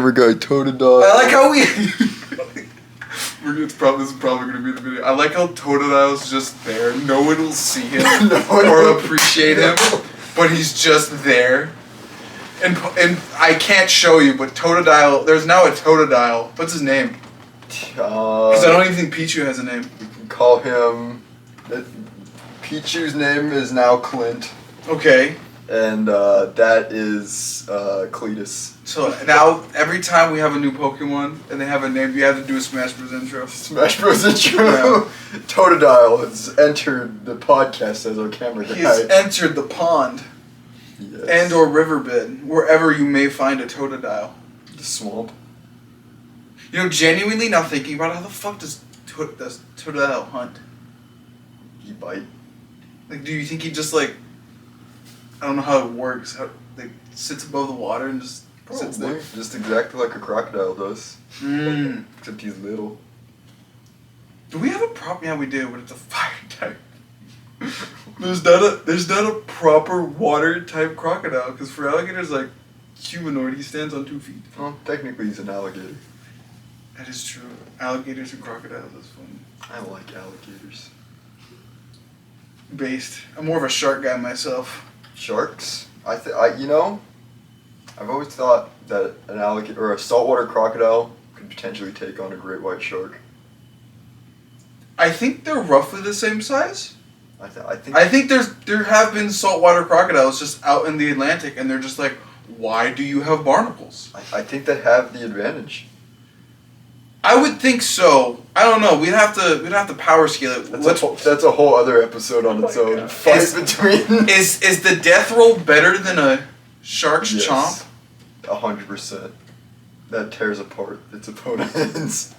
camera guy, Totodile. I like how we... this is probably going to be the video. I like how Totodile's just there. No one will see him or appreciate him, but he's just there. And I can't show you, but Totodile... There's now a Totodile. What's his name? Because I don't even think Pichu has a name. You can call him... Pichu's name is now Clint. Okay. And that is Cletus. So now, every time we have a new Pokemon and they have a name, you have to do a Smash Bros. Intro. Smash Bros. Intro? Yeah. Totodile has entered the podcast as our camera guy. He's entered the pond. Yes. And or riverbed, wherever you may find a Totodile. The swamp. You know, genuinely now thinking about it, how the fuck does Totodile hunt? He bite. Like, do you think he just, like... I don't know how it works. How like sits above the water and just sits there. Just exactly like a crocodile does. Except he's little. Do we have a proper? Yeah, we do, but it's a fire type. There's not a proper water type crocodile because for alligators like humanoid, he stands on 2 feet. Well, technically he's an alligator. That is true. Alligators and crocodiles is fun. I like alligators. I'm more of a shark guy myself. Sharks? You know, I've always thought that an alligator or a saltwater crocodile could potentially take on a great white shark. I think they're roughly the same size. I think there have been saltwater crocodiles just out in the Atlantic, and they're just like, why do you have barnacles? I think they have the advantage. I would think so. I don't know. We'd have to power scale it. That's a whole other episode on its own. Fight between. Is the death roll better than a shark's chomp? 100%. That tears apart its opponents.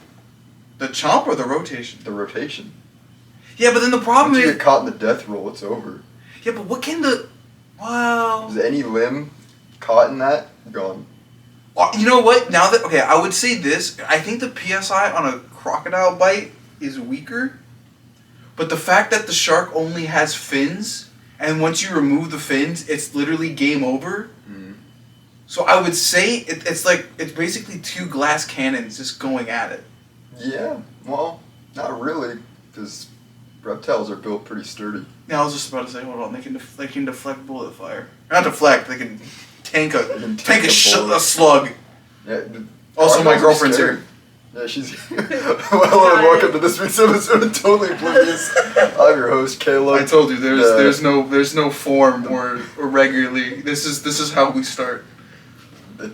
The chomp or the rotation? The rotation. Yeah, but then the problem Once is... you get caught in the death roll, it's over. Yeah, but what can the... Well... Is any limb caught in that? Gone. You know what? Now that... Okay, I would say this. I think the PSI on a crocodile bite is weaker. But the fact that the shark only has fins, and once you remove the fins, it's literally game over. Mm. So I would say it's basically 2 glass cannons just going at it. Yeah, well, not really, because reptiles are built pretty sturdy. Yeah, I was just about to say, hold on, they can deflect bullet fire. Not deflect, they can tank a slug. Yeah. Also, my girlfriend's here. Yeah, she's here. Hello and welcome to this week's episode of Totally Oblivious. I'm your host, Caleb. I told you there's no form or regularly. This is how we start.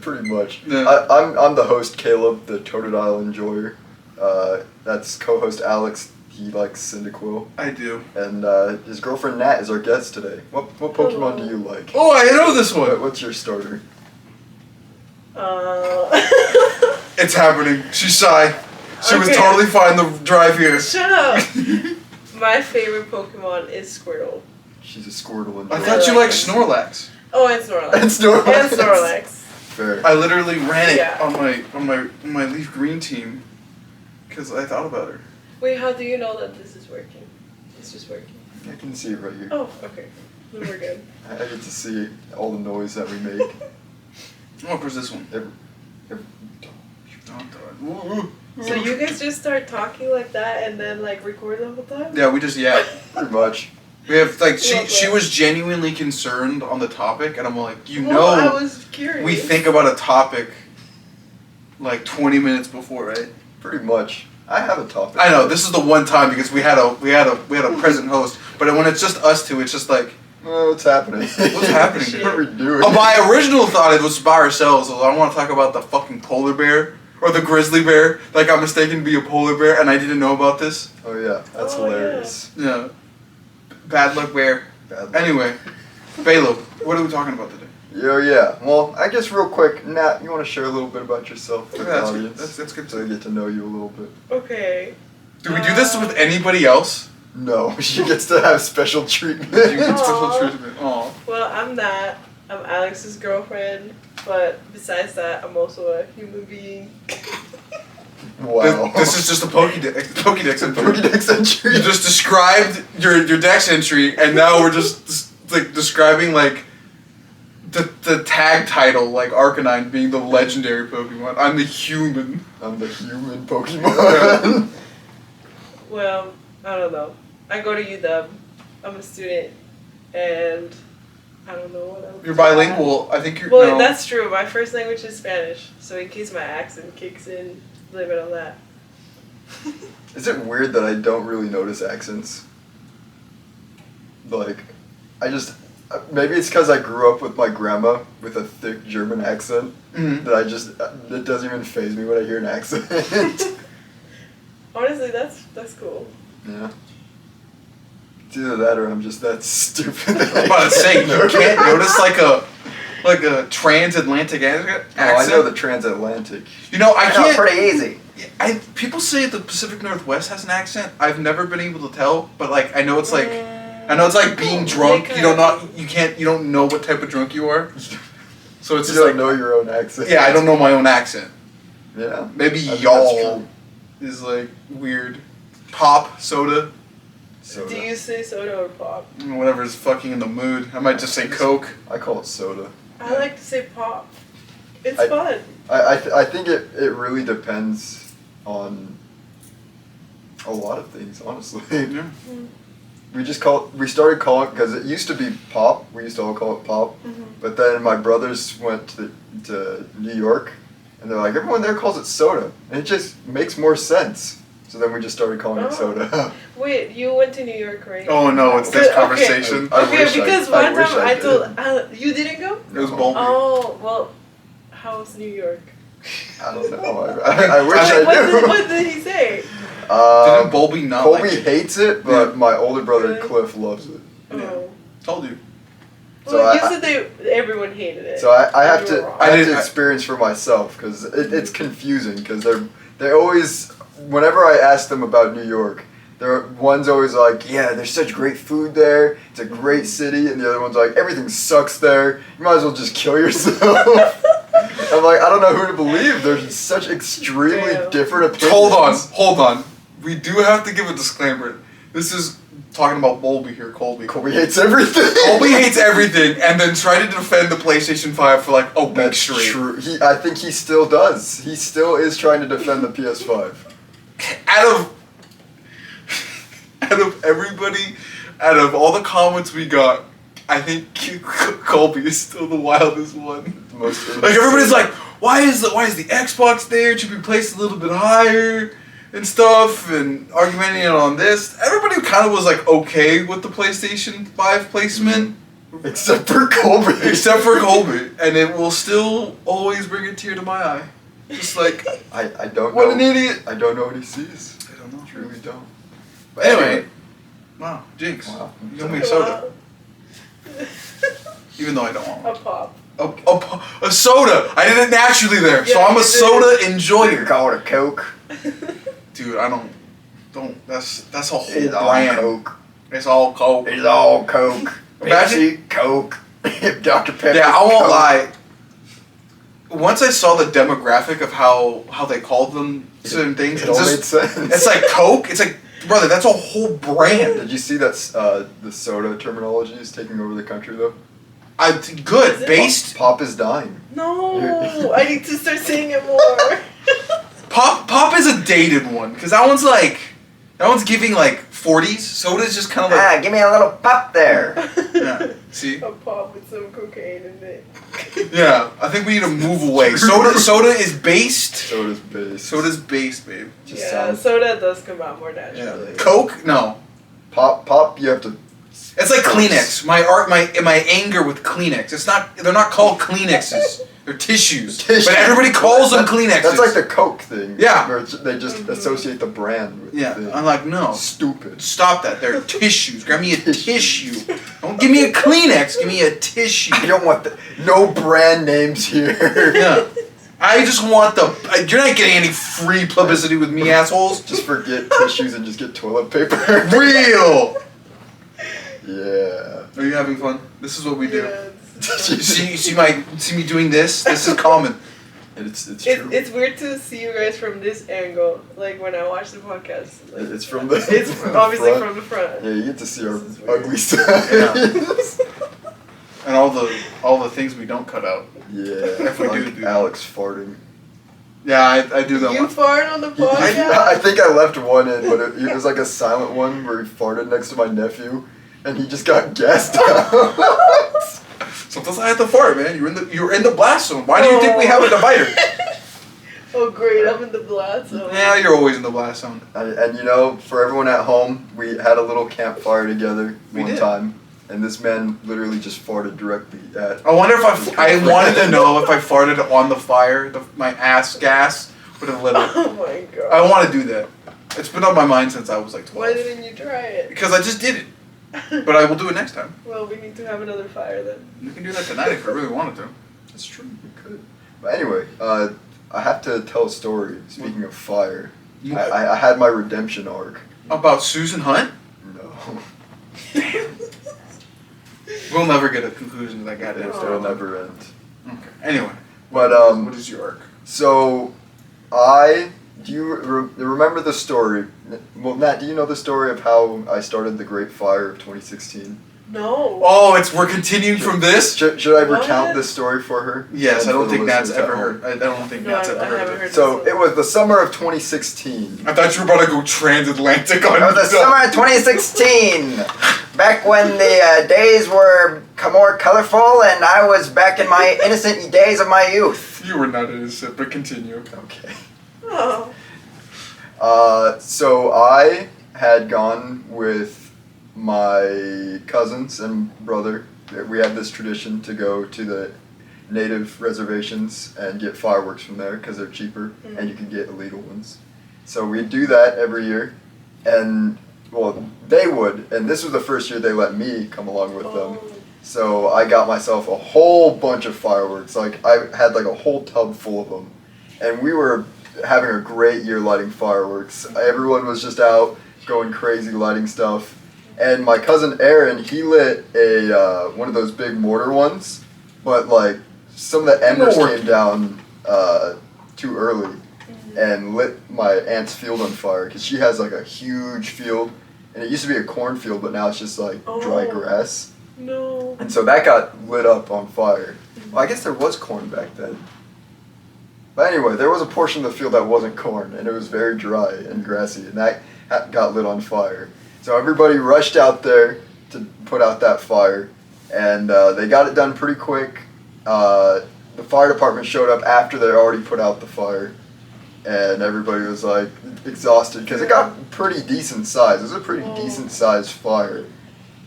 Pretty much. Yeah. I'm the host, Caleb, the Totodile enjoyer. That's co-host Alex. He likes Cyndaquil. I do. And his girlfriend Nat is our guest today. What Pokemon do you like? Oh, I know this one. What's your starter? It's happening. She's shy. She was totally fine the drive here. Shut up. My favorite Pokemon is Squirtle. She's a Squirtle enjoyer. I thought you liked Snorlax. Oh, and Snorlax. And Snorlax. Fair. I literally ran it on my Leaf Green team because I thought about her. Wait, how do you know that this is working? It's just working. I can see it right here. Oh, okay. Then we're good. I get to see all the noise that we make. Oh, where's this one? So you guys just start talking like that and then like record the whole time? Yeah, we just Pretty much. We have like she was genuinely concerned on the topic, and I'm like, I was curious. We think about a topic like 20 minutes before, right? Pretty much. I have a topic. I know this is the one time because we had a present host, but when it's just us two, it's just like, what's happening? What's happening? What are we doing? Oh, my original thought it was by ourselves. I don't want to talk about the fucking polar bear or the grizzly bear. Like I'm mistaken to be a polar bear, and I didn't know about this. Oh yeah, that's hilarious. Yeah. Bad luck bear. Bad luck. Anyway, Balo, what are we talking about today? Yeah. Well, I guess real quick, Nat, you want to share a little bit about yourself with the audience? That's good. So they get to know you a little bit. Okay. Do we do this with anybody else? No, she gets to have special treatment. You get special treatment. Aww. Well, I'm Nat. I'm Alex's girlfriend, but besides that, I'm also a human being. Wow. This is just a Pokédex entry. Pokédex entry. You just described your Dex entry, and now we're just like describing like the tag title, like Arcanine being the legendary Pokemon. I'm the human. I'm the human Pokemon. Well, I don't know. I go to UW. I'm a student, and I don't know what else. You're bilingual. I think you're. Well, no. that's true. My first language is Spanish, so in case my accent kicks in, blame it on that. Is it weird that I don't really notice accents? Like, I just... Maybe it's because I grew up with my grandma with a thick German accent that I just... It doesn't even faze me when I hear an accent. Honestly, that's cool. Yeah. It's either that or I'm just that stupid. I was about to say, you can't notice like a transatlantic accent. Oh, I know the transatlantic. You know, I can't. Pretty easy. People say the Pacific Northwest has an accent. I've never been able to tell, but like I know it's like being drunk. You don't know what type of drunk you are. So it's You just don't like know your own accent. yeah, I don't know my own accent. Yeah. Maybe I think that's y'all true. is like weird. Pop, soda, Soda. Do you say soda or pop? whatever's fucking in the mood. I might just say Coke. I call it soda. I like to say pop. It's I- fun. I think it really depends on a lot of things, honestly. Yeah. We started calling, because it used to be pop, we used to all call it pop, but then my brothers went to New York, and they're like, everyone there calls it soda, and it just makes more sense. So then we just started calling it soda. Wait, you went to New York, right? Oh no, it's this Okay. conversation. I Okay, wish I- because I one wish time I I did. told you didn't go. It was Bulby. Oh well, how's New York? I don't know. I wish I knew. What did he say? Didn't Bulby not Colby like it? hates it, but Yeah. my older brother Really? Cliff loves it. Oh. Told you. So Well, you I- said everyone hated it. So I have You were to wrong. I have didn't- to experience for myself because it's confusing because they always, whenever I ask them about New York, one's always like, yeah, there's such great food there, it's a great city, and the other one's like, everything sucks there, you might as well just kill yourself. I'm like, I don't know who to believe. There's such extremely Damn. different opinions. Hold on. We do have to give a disclaimer. This is talking about Bulby here, Colby. Colby hates everything. Colby hates everything, and then tried to defend the PlayStation 5 for like a week That's straight. true. I think he still does. He still is trying to defend the PS5. Out of everybody, out of all the comments we got, I think Colby is still the wildest one. The most Like everybody's like, why is the Xbox there? It should be placed a little bit higher and stuff, and arguing on this. Everybody kind of was like okay with the PlayStation 5 placement, except for Colby. except for Colby, and it will still always bring a tear to my eye. Just like, I don't what know. an idiot. I don't know what he sees. I don't know. Truly don't. But Anyway, wow, Jinx, Wow. you owe me a soda, even though I don't want A one. pop. A soda. I did it naturally there, so Yeah, I'm a you did. soda you enjoyer. call it a Coke. Dude, I don't. That's a whole It's all brand. Coke. It's all Coke. It's all Coke. Imagine- Pepsi, Coke, Dr. Pepper. Yeah, I won't Coke. lie. Once I saw the demographic of how they called them certain things, It it's all made just sense. it's like Coke. It's like, brother, that's a whole brand. Did you see that the soda terminology is taking over the country though? Good Is it? based. Pop is dying. No, I need to start saying it more. Pop is a dated one because that one's giving like 40s. Soda's just kind of like give me a little pop there. yeah. See. A pop with some cocaine in it. Yeah, I think we need to move away. Soda is based. Soda's based. Babe. Just Yeah, sounds. soda does come out more Yeah. naturally. Coke, no. Pop, you have to. It's like Kleenex. My anger with Kleenex. They're not called Kleenexes. They're tissues. But everybody calls them Kleenexes. That's like the Coke thing. Yeah. Where they just associate the brand with yeah. the thing. I'm like, no. Stupid. Stop that. They're tissues. Grab me a tissue. Don't give me a Kleenex. Give me a tissue. I don't want no brand names here. Yeah. I just want you're not getting any free publicity with me, assholes. Just forget tissues and just get toilet paper. Real. Yeah. Are you having fun? This is what we do. Yeah, You see me doing this? This is common. It's true. it's weird to see you guys from this angle, like when I watch the podcast. Like, It's from the. it's from the obviously front. from the front. Yeah, you get to see our This is weird. ugly sides. And all the things we don't cut out. Yeah, If we like do Alex farting. Yeah, I do that You one. fart on the podcast? I think I left one in, but it was like a silent one where he farted next to my nephew, and he just got gassed out. Sometimes I have to fart, man. You're in the blast zone. Why do you think we have a divider? Oh great, I'm in the blast zone. Yeah, you're always in the blast zone. And you know, for everyone at home, we had a little campfire together We one did. time, and this man literally just farted directly at. I wonder if I wanted to know if I farted on the fire, my ass gas would have lit up. Oh my god. I want to do that. It's been on my mind since I was like 12. Why didn't you try it? Because I just did it. But I will do it next time. Well, we need to have another fire then. We can do that tonight if I really wanted to. It's true, we could. But anyway, I have to tell a story. Speaking of fire, I had my redemption arc. About Susan Hunt? No, We'll never get a conclusion to that goddamn it'll story. never end. Okay. Anyway. But What is your arc? So, do you remember the story? Well, Nat, do you know the story of how I started the Great Fire of 2016? No. Oh, we're continuing from this? Should I What? recount this story for her? Yes, And I don't for think the Nat's listeners at ever home? heard. I don't think No, Nat's I ever heard haven't of heard it. So it was the summer of 2016. I thought you were about to go transatlantic on It was the summer of 2016, back when the days were more colorful and I was back in my innocent days of my youth. You were not innocent, but continue. Okay. Oh. So I had gone with my cousins and brother. We had this tradition to go to the native reservations and get fireworks from there because they're cheaper and you can get illegal ones. So we'd do that every year, and well, they would, and this was the first year they let me come along with them. So I got myself a whole bunch of fireworks. Like I had like a whole tub full of them, and we were having a great year lighting fireworks. Everyone was just out going crazy lighting stuff. And my cousin Aaron, he lit a one of those big mortar ones, but like some of the embers came down too early and lit my aunt's field on fire because she has like a huge field, and it used to be a cornfield, but now it's just like dry grass. No. And so that got lit up on fire. Well, I guess there was corn back then. But anyway, there was a portion of the field that wasn't corn, and it was very dry and grassy, and that got lit on fire. So everybody rushed out there to put out that fire, and they got it done pretty quick. The fire department showed up after they already put out the fire, and everybody was like exhausted because it got pretty decent size. It was a pretty decent sized fire.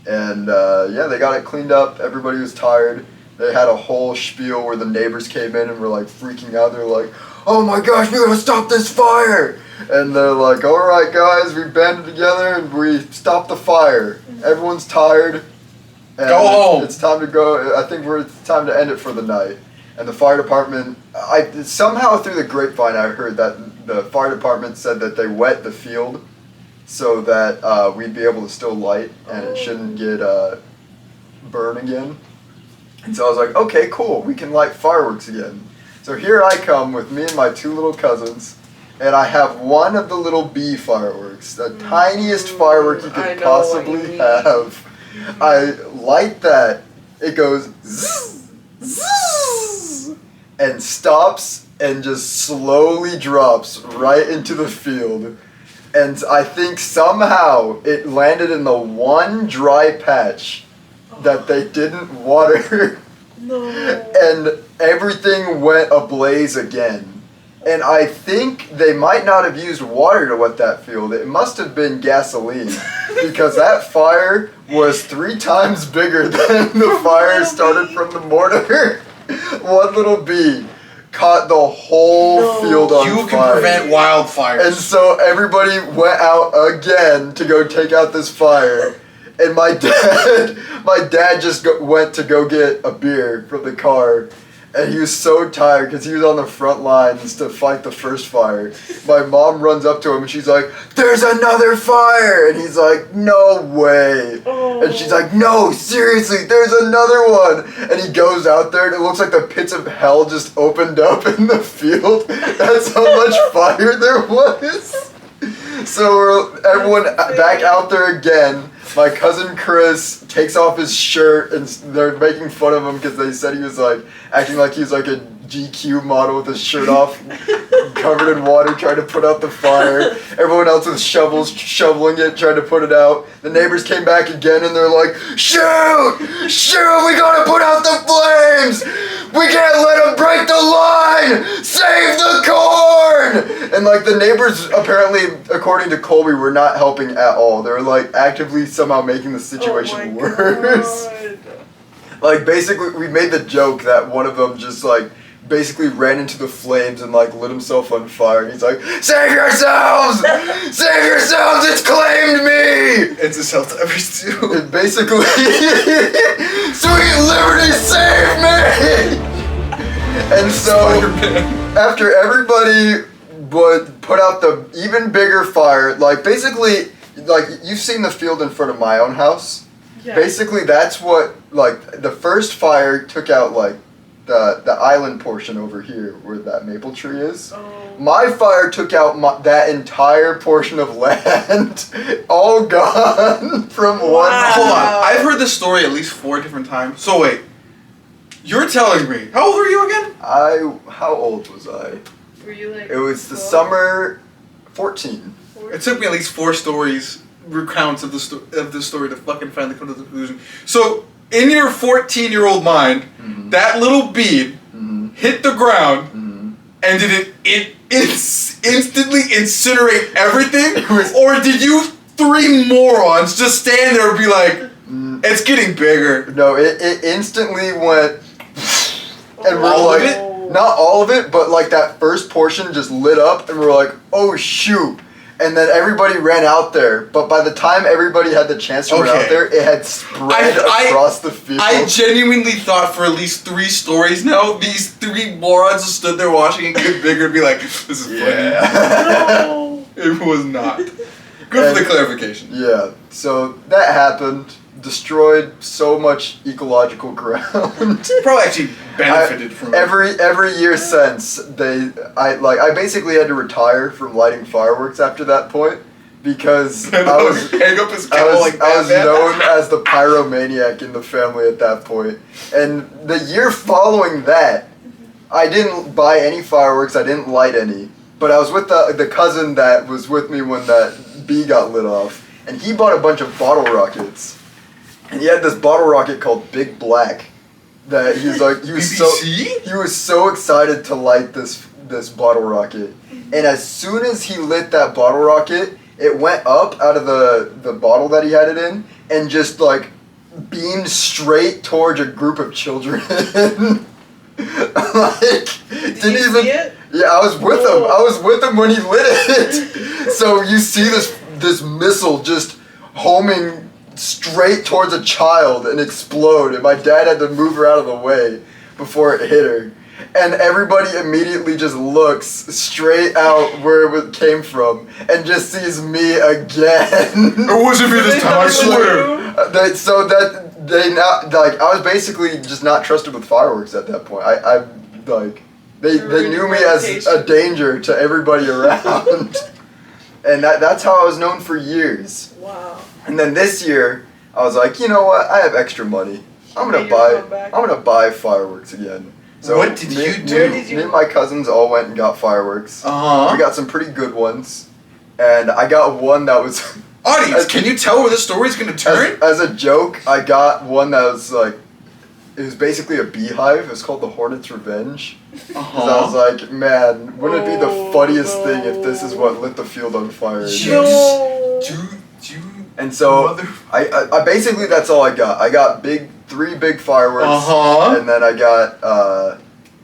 And yeah, they got it cleaned up. Everybody was tired. They had a whole spiel where the neighbors came in and were like freaking out. They're like, "Oh my gosh, we gotta stop this fire!" And they're like, "All right, guys, we banded together and we stopped the fire. Everyone's tired. And Go home. It's time to go. I think it's time to end it for the night." And the fire department, somehow through the grapevine, I heard that the fire department said that they wet the field so that we'd be able to still light and it shouldn't get burn again. And so I was like, okay, cool, we can light fireworks again. So here I come with me and my two little cousins, and I have one of the little bee fireworks, the tiniest firework you I could know what you possibly mean. have. I light that, it goes zzz, zzz, and stops and just slowly drops right into the field. And I think somehow it landed in the one dry patch that they didn't water. No. And everything went ablaze again. And I think they might not have used water to wet that field. It must have been gasoline because that fire was 3 times bigger than the fire started from the mortar. One little bee caught the whole field on You fire. can prevent wildfires. And so everybody went out again to go take out this fire. And my dad just went to go get a beer from the car. And he was so tired because he was on the front lines to fight the first fire. My mom runs up to him and she's like, "There's another fire!" And he's like, "No way." And she's like, "No, seriously, there's another one." And he goes out there and it looks like the pits of hell just opened up in the field. That's how much fire there was. So everyone back out there again. My cousin Chris takes off his shirt and they're making fun of him because they said he was like acting like he was like a GQ model with his shirt off, covered in water, trying to put out the fire. Everyone else with shovels shoveling it, trying to put it out. The neighbors came back again and they're like, shoot! Shoot! We gotta put out the flames! We can't let them break the line! Save the corn! And like the neighbors apparently, according to Colby, were not helping at all. They were like actively somehow making the situation worse. God. Like basically we made the joke that one of them just like basically ran into the flames and like lit himself on fire and he's like, save yourselves! Save yourselves! It's claimed me! It's a self-defense too. And basically, sweet liberty, save me! And so, Spider-Man. after everybody would put out the even bigger fire, like basically, like you've seen the field in front of my own house. Yeah. Basically, that's what, like, the first fire took out, like, the island portion over here where that maple tree is. Oh. My fire took out that entire portion of land, all gone from one. Hold on, I've heard this story at least 4 different times. So wait, you're telling me, how old were you again? How old was I? Were you like? It was the 12? summer 14. It took me at least 4 stories, recounts of the story to fucking finally come to the conclusion. So, in your 14-year-old mind, that little bead hit the ground, and did it instantly incinerate everything? Or did you 3 morons just stand there and be like, it's getting bigger? No, it instantly went, and we're All of like, it? not all of it, but like that first portion just lit up, and we're like, oh shoot. And then everybody ran out there, but by the time everybody had the chance to run out there, it had spread across the field. I genuinely thought for at least 3 stories now, these 3 morons just stood there watching it get bigger and be like, this is funny. No. It was not. Good for the clarification. Yeah, so that happened, destroyed so much ecological ground. Probably actually benefited from it. Every year since I basically had to retire from lighting fireworks after that point because I was hang up his cowl like I was Batman. known as the pyromaniac in the family at that point. And the year following that, I didn't buy any fireworks, I didn't light any. But I was with the cousin that was with me when that bee got lit off, and he bought a bunch of bottle rockets. And he had this bottle rocket called Big Black that he was so excited to light this bottle rocket. And as soon as he lit that bottle rocket, it went up out of the bottle that he had it in and just like beamed straight towards a group of children. Did you see it? Yeah, I was with him. I was with him when he lit it. So you see this missile just homing straight towards a child and explode, and my dad had to move her out of the way before it hit her. And everybody immediately just looks straight out where it came from and just sees me again. It wasn't me this time, I swear. I was basically just not trusted with fireworks at that point. They knew me as a danger to everybody around. And that's how I was known for years. Wow. And then this year, I was like, you know what? I have extra money. I'm gonna buy fireworks again. So what did you do? Me and my cousins all went and got fireworks. Uh-huh. We got some pretty good ones, and I got one that was. Audience, can you tell where this story's gonna turn? As a joke, I got one that was like, it was basically a beehive. It was called the Hornet's Revenge. Because I was like, man, wouldn't it be the funniest thing if this is what lit the field on fire? And so I basically that's all I got. I got 3 big fireworks, and then I got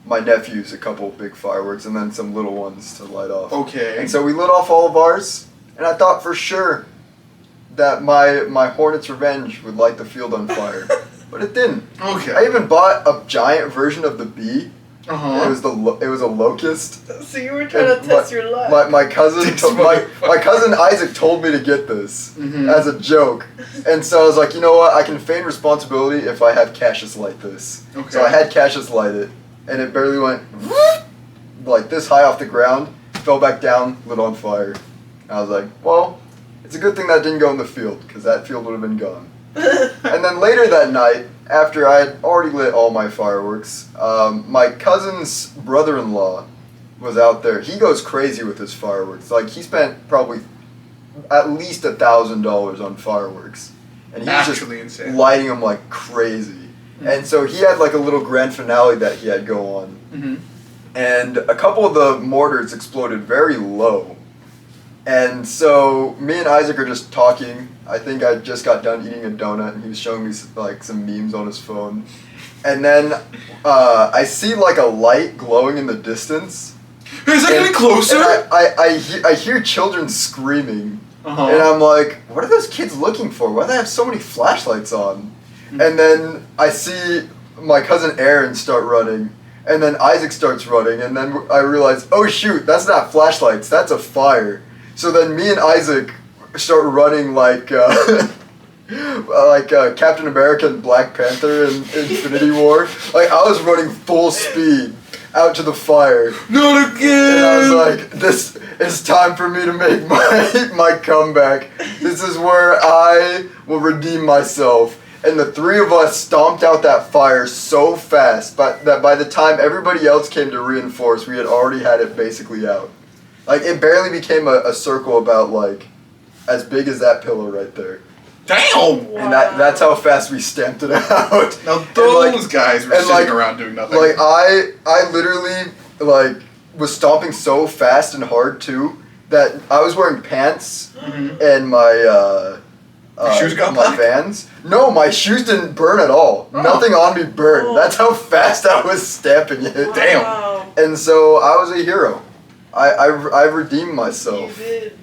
my nephews a couple big fireworks, and then some little ones to light off. Okay. And so we lit off all of ours, and I thought for sure that my Hornet's Revenge would light the field on fire, but it didn't. Okay. I even bought a giant version of the bee. It was a locust. So you were trying to test your luck. My cousin my cousin Isaac told me to get this as a joke, and so I was like, you know what? I can feign responsibility if I have Cassius light this. Okay. So I had Cassius light it, and it barely went like this high off the ground, fell back down, lit on fire. I was like, well, It's a good thing that didn't go in the field, because that field would have been gone. And then later that night, after I had already lit all my fireworks, my cousin's brother-in-law was out there. He goes crazy with his fireworks. Like, he spent probably at least $1,000 on fireworks. And he was Actually just insane. lighting them like crazy. Mm-hmm. And so he had like a little grand finale that he had go on. Mm-hmm. And a couple of the mortars exploded very low. And so me and Isaac are just talking. I think I just got done eating a donut, and he was showing me like some memes on his phone. And then I see like a light glowing in the distance. Is it getting closer? And I hear children screaming. Uh-huh. And I'm like, what are those kids looking for? Why do they have so many flashlights on? Mm-hmm. And then I see my cousin Aaron start running. And then Isaac starts running, and then I realize, oh shoot, that's not flashlights, that's a fire. So then me and Isaac start running like Captain America and Black Panther in Infinity War. Like, I was running full speed out to the fire. Not again! And I was like, this is time for me to make my comeback. This is where I will redeem myself. And the three of us stomped out that fire so fast, but that by the time everybody else came to reinforce, we had already had it basically out. Like, it barely became a circle about, like, as big as that pillow right there. Damn! Wow. And that's how fast we stamped it out. Now those guys were sitting around doing nothing. Like, I literally, like, was stomping so fast and hard, too, that I was wearing pants and my, your shoes got my black? Vans. No, my shoes didn't burn at all. Oh. Nothing on me burned. Oh. That's how fast I was stamping it. Damn. Wow. And so I was a hero. I redeemed You myself did.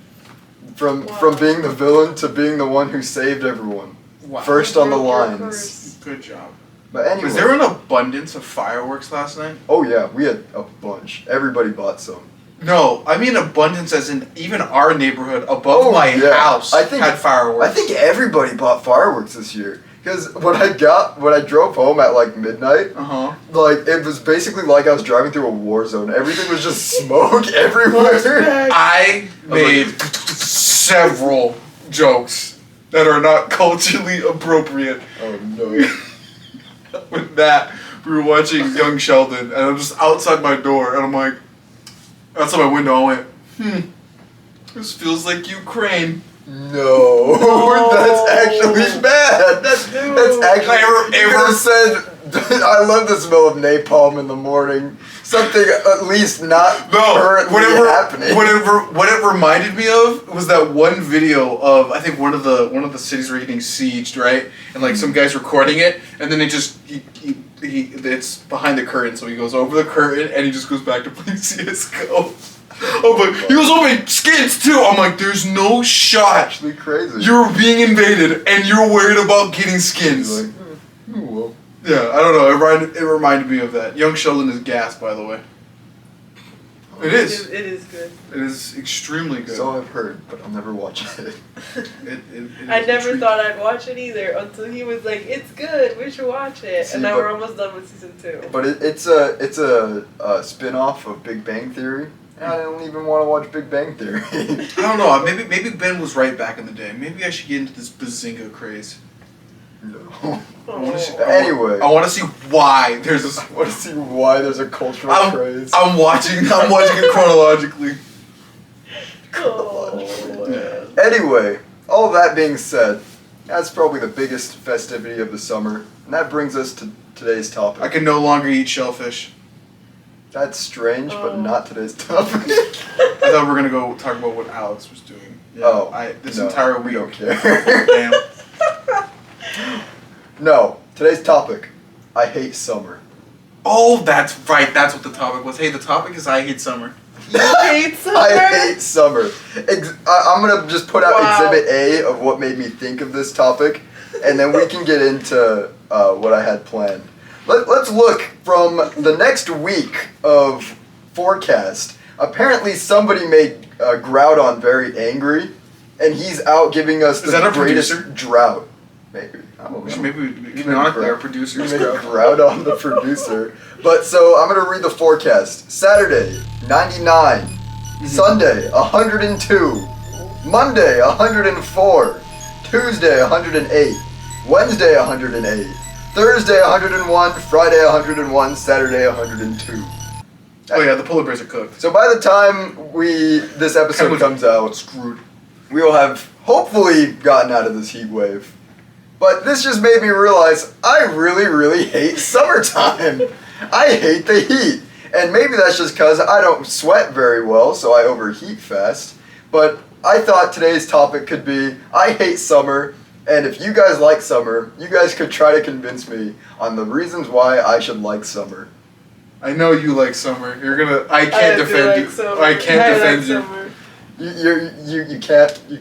from Wow. being the villain to being the one who saved everyone. Wow. First on the Broke your lines. curse. Good job. But anyway. Was there an abundance of fireworks last night? Oh yeah, we had a bunch. Everybody bought some. No, I mean abundance as in even our neighborhood above my house had fireworks. I think everybody bought fireworks this year. Because when I drove home at like midnight, Uh-huh. like it was basically like I was driving through a war zone. Everything was just smoke everywhere. I made several jokes that are not culturally appropriate. Oh no. With that, we were watching Young Sheldon, and I'm just outside my door, and I'm like, outside my window, I went, this feels like Ukraine. No, that's actually bad. That's actually. You could have said, I love the smell of napalm in the morning. Something at least not currently happening. What it reminded me of was that one video of, I think one of the cities were getting sieged, right? And like some guy's recording it, and then it's behind the curtain, so he goes over the curtain and he just goes back to playing CS:GO. Oh, but he was on my skins too. I'm like, there's no shot. Actually crazy. You're being invaded and you're worried about getting skins. He's like, well. Yeah, I don't know. It reminded me of that. Young Sheldon is gas, by the way. It is. It is good. It is extremely good. So I've heard, but I'll never watch it. I never thought I'd watch it either until he was like, "It's good. We should watch it." See, and now we're almost done with season 2. But it's a spin-off of Big Bang Theory. And I don't even want to watch Big Bang Theory. I don't know. Maybe Ben was right back in the day. Maybe I should get into this Bazinga craze. No. I want to see. Anyway. I want to see why there's this. I want to see why there's a cultural craze. I'm watching it chronologically. Oh, Yeah. Anyway, all that being said, that's probably the biggest festivity of the summer, and that brings us to today's topic. I can no longer eat shellfish. That's strange, but Oh. not today's topic. I thought we were gonna go talk about what Alex was doing. Yeah, this entire week. we don't care. Damn. No, today's topic. I hate summer. Oh, that's right. That's what the topic was. Hey, the topic is I hate summer. You hate summer? I hate summer. I'm gonna just put out Wow. Exhibit A of what made me think of this topic, and then we can get into what I had planned. Let's look from the next week of forecast. Apparently, somebody made Groudon very angry, and he's out giving us Is the that a greatest producer? drought. Maybe. I don't know. Maybe canonically our producer We is made Groudon. Groudon the producer. But so I'm gonna read the forecast. Saturday, 99. Sunday, 102. Monday, 104. Tuesday, 108. Wednesday, 108. Thursday, 101. Friday, 101. Saturday, 102. Oh yeah, the polar bears are cooked. So by the time this episode comes out, Screwed. we will have hopefully gotten out of this heat wave. But this just made me realize I really, really hate summertime. I hate the heat. And maybe that's just because I don't sweat very well, so I overheat fast. But I thought today's topic could be, I hate summer, and if you guys like summer, you guys could try to convince me on the reasons why I should like summer. I know you like summer. I can't defend you. Summer. I can't defend you. Summer. You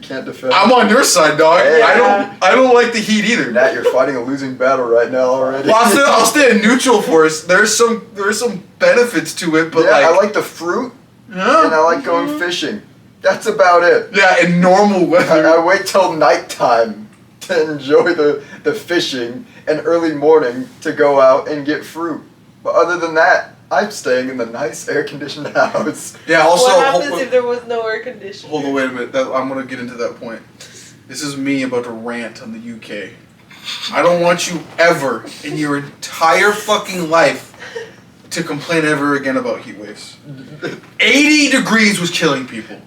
can't defend. I'm on your side, dog. Hey. I don't like the heat either. Nat, you're fighting a losing battle right now already. Well, I'll stay in neutral for us. There's some benefits to it, but yeah, I like the fruit, yeah. and I like going fishing. That's about it. Yeah, in normal weather. I wait till nighttime to enjoy the fishing and early morning to go out and get fruit. But other than that, I'm staying in the nice air-conditioned house. Yeah, also... What happens if there was no air conditioning? Hold on, wait a minute. I'm going to get into that point. This is me about to rant on the UK. I don't want you ever, in your entire fucking life, to complain ever again about heat waves. 80 degrees was killing people.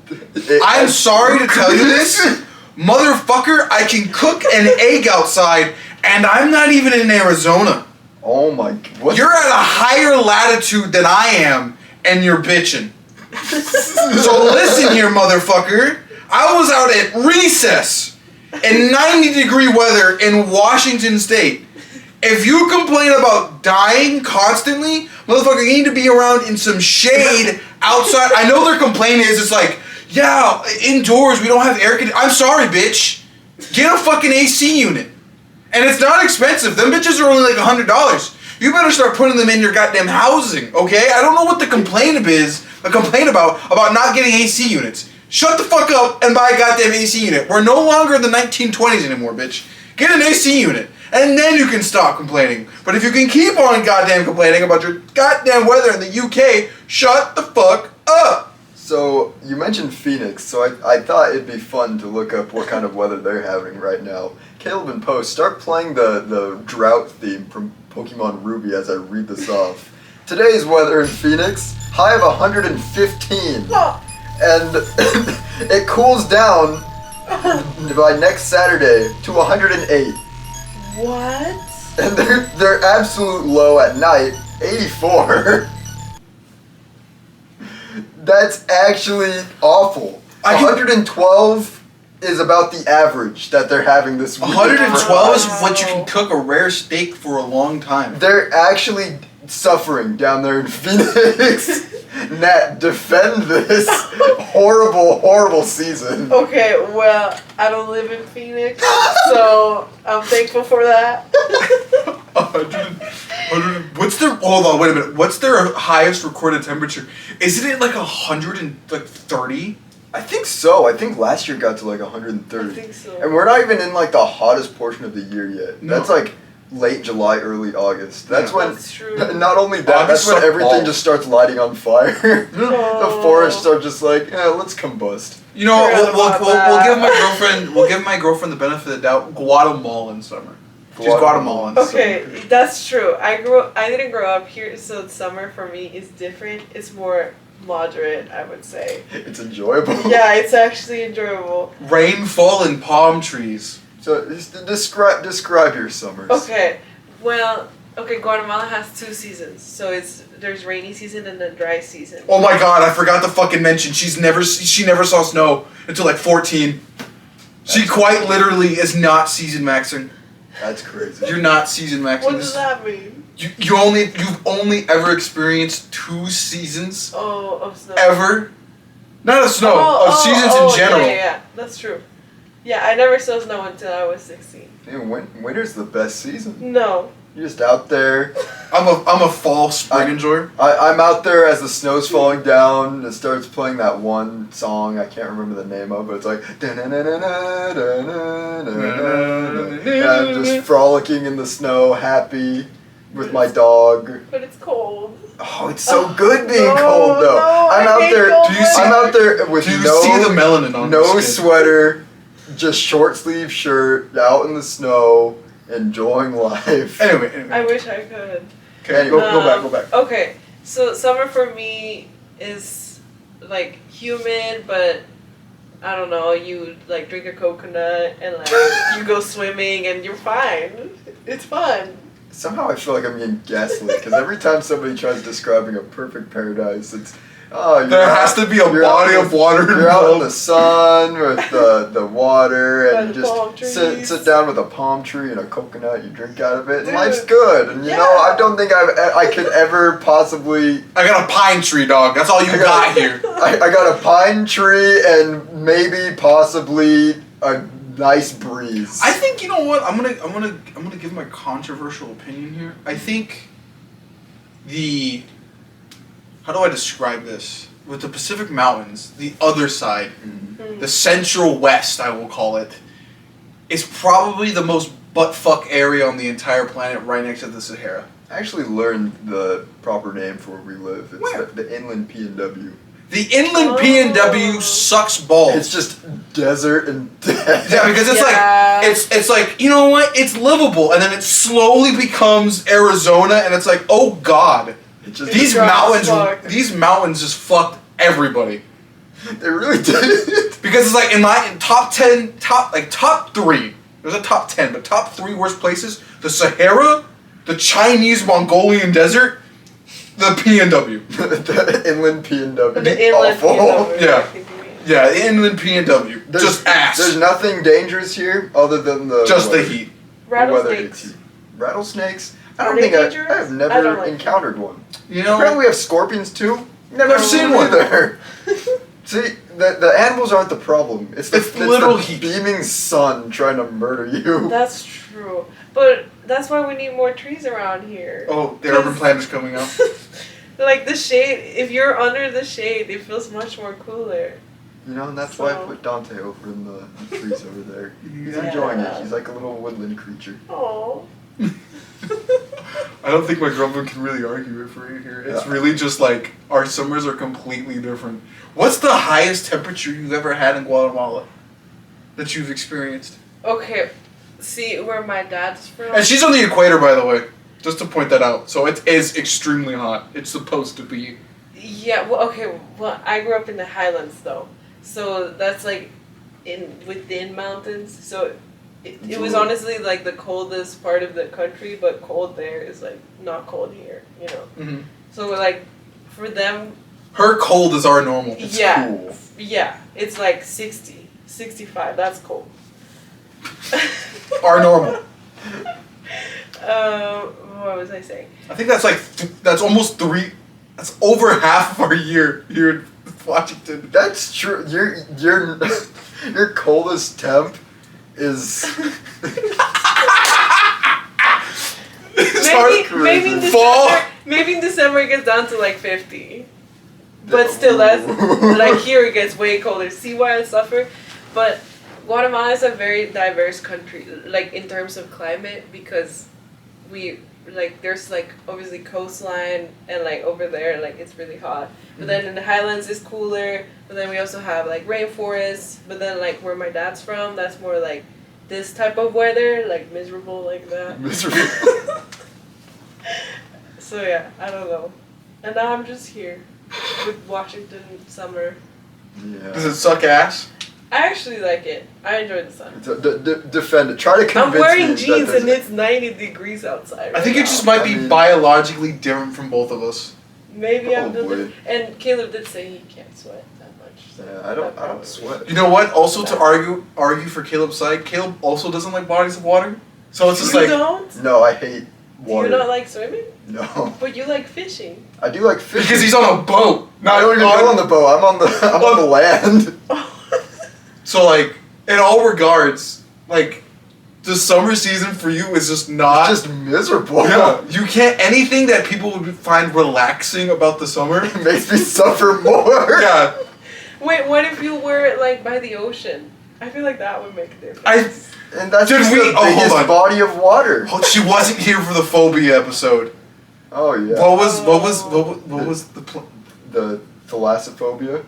I'm sorry to tell you this. Motherfucker, I can cook an egg outside, and I'm not even in Arizona. Oh my... What? You're at a higher latitude than I am, and you're bitching. So listen here, motherfucker. I was out at recess in 90-degree weather in Washington State. If you complain about dying constantly, motherfucker, you need to be around in some shade outside. I know their complaint is, it's like, yeah, indoors, we don't have air conditioning. I'm sorry, bitch. Get a fucking AC unit. And it's not expensive. Them bitches are only like $100. You better start putting them in your goddamn housing, okay? I don't know what the complaint is, about not getting AC units. Shut the fuck up and buy a goddamn AC unit. We're no longer in the 1920s anymore, bitch. Get an AC unit. And then you can stop complaining. But if you can keep on goddamn complaining about your goddamn weather in the UK, shut the fuck up. So, you mentioned Phoenix, so I thought it'd be fun to look up what kind of weather they're having right now. Caleb and Post, start playing the drought theme from Pokemon Ruby as I read this off. Today's weather in Phoenix, high of 115. And it cools down by next Saturday to 108. What? And they're absolute low at night, 84. That's actually awful. 112 is about the average that they're having this week. 112 is what you can cook a rare steak for a long time. They're actually suffering down there in Phoenix. Nat, defend this horrible, horrible season. Okay, well, I don't live in Phoenix, so I'm thankful for that. 100, hold on, wait a minute. What's their highest recorded temperature? Isn't it like 130? I think so. I think last year got to like 130. I think so. And we're not even in like the hottest portion of the year yet. No. That's like late July, early August. That's when, That's true. not only that, that's when everything just starts lighting on fire. The forests are just like, yeah, let's combust. You know, Forgot we'll about give my girlfriend the benefit of the doubt. Guatemalan summer. She's Guatemalan. Okay, that's true. I didn't grow up here, so summer for me is different. It's more moderate, I would say. It's enjoyable. Yeah, it's actually enjoyable. Rainfall and palm trees. So describe your summers. Okay, well, Guatemala has 2 seasons. So there's rainy season and the dry season. Oh my god, I forgot to fucking mention. She never saw snow until like 14. She quite literally is not season maxing. That's crazy. You're not season maxing. What does that mean? You've only ever experienced 2 seasons Of snow. ever. Not of snow, of seasons in general. Yeah, that's true. Yeah, I never saw snow until I was 16. Hey, winter's the best season. No. You're just out there. I'm a fall spring enjoyer. I'm out there as the snow's falling down. It starts playing that one song I can't remember the name of, but it's like I'm just frolicking in the snow, happy with my dog. But it's cold. Oh, it's so good being cold though. No, I'm out there. I'm out there with Do you no see the melanin on no your skin? sweater, just short sleeve shirt, out in the snow, enjoying life. Anyway. I wish I could. Okay, go back. Okay, so summer for me is like humid, but I don't know. You like drink a coconut and like you go swimming and you're fine. It's fun. Somehow I feel like I'm getting gaslit because every time somebody tries describing a perfect paradise, it's there has to be a body of water You're out in the involved. sun with the water, By and the you palm just trees. sit down with a palm tree and a coconut. You drink out of it, and Dude. life's good. And you know, I don't think I could ever possibly. I got a pine tree, dog. That's all you got here. I got a pine tree and maybe possibly a nice breeze. I think you know what I'm gonna give my controversial opinion here. I think how do I describe this? With the Pacific Mountains, the other side, the Central West, I will call it, is probably the most buttfuck area on the entire planet, right next to the Sahara. I actually learned the proper name for where we live. It's Where? the inland PNW. The inland PNW sucks balls. It's just desert and death. Yeah, because it's like you know what? It's livable, and then it slowly becomes Arizona, and it's like, oh god, these mountains just fucked everybody. They really did. Because it's like in top 3. There's a top 10, but top 3 worst places: the Sahara, the Chinese Mongolian desert, the PNW. The inland PNW. The inland Awful. PNW. Yeah. Yeah, the inland PNW. Just ass. There's nothing dangerous here other than the heat. Rattlesnakes. Rattlesnakes? I Are don't they think dangerous? I've I never don't like encountered one. You know, Apparently we have scorpions too. Never seen one. either. See, the animals aren't the problem. It's the literal the heat. beaming sun trying to murder you. That's true. But that's why we need more trees around here. Oh, the urban plan is coming out. Like the shade, if you're under the shade, it feels much more cooler. You know, and that's why I put Dante over in the trees over there. He's Yeah. enjoying it. He's like a little woodland creature. Oh. I don't think my girlfriend can really argue it for you here. It's Yeah. really just like our summers are completely different. What's the highest temperature you've ever had in Guatemala that you've experienced? Okay. See where my dad's from. And she's on the equator, by the way. Just to point that out. So it is extremely hot. It's supposed to be. Yeah. Well, okay. Well, I grew up in the highlands though, so that's like within mountains. So it was honestly like the coldest part of the country, but cold there is like not cold here. You know. Mm-hmm. So like for them. Her cold is our normal. It's Yeah. cool. Yeah. It's like 60, 65. That's cold. Our normal. What was I saying? I think that's like that's almost 3. That's over half of our year here in Washington. That's true. Your coldest temp is Maybe in December it gets down to like 50. But still, that's like here it gets way colder. See why I suffer? But Guatemala is a very diverse country, like in terms of climate, because there's like obviously coastline and like over there like it's really hot. But then in the highlands it's cooler. But then we also have like rainforests. But then like where my dad's from, that's more like this type of weather, like miserable like that. miserable. So yeah, I don't know. And now I'm just here with Washington summer. Yeah. Does it suck ass? I actually like it. I enjoy the sun. Defend it. Try to convince I'm wearing me jeans that and it's 90 degrees outside. I think right it just now. might be biologically different from both of us. Maybe I'm Probably. building. And Caleb did say he can't sweat that much. So Yeah, I don't sweat. You know what? Also, to argue for Caleb's side, Caleb also doesn't like bodies of water. So it's just You like don't? No, I hate water. Do you not like swimming? No. But you like fishing. I do like fishing. because he's on a boat. I don't even go on the boat. I'm on the land. So like, in all regards, like, the summer season for you is just not. It's just miserable. Yeah, you can't. Anything that people would find relaxing about the summer. It makes me suffer more. Yeah. Wait, what if you were like by the ocean? I feel like that would make a difference. And that's Did just we- the hold biggest on. body of water. She wasn't here for the phobia episode. Oh yeah. What was The thalassophobia.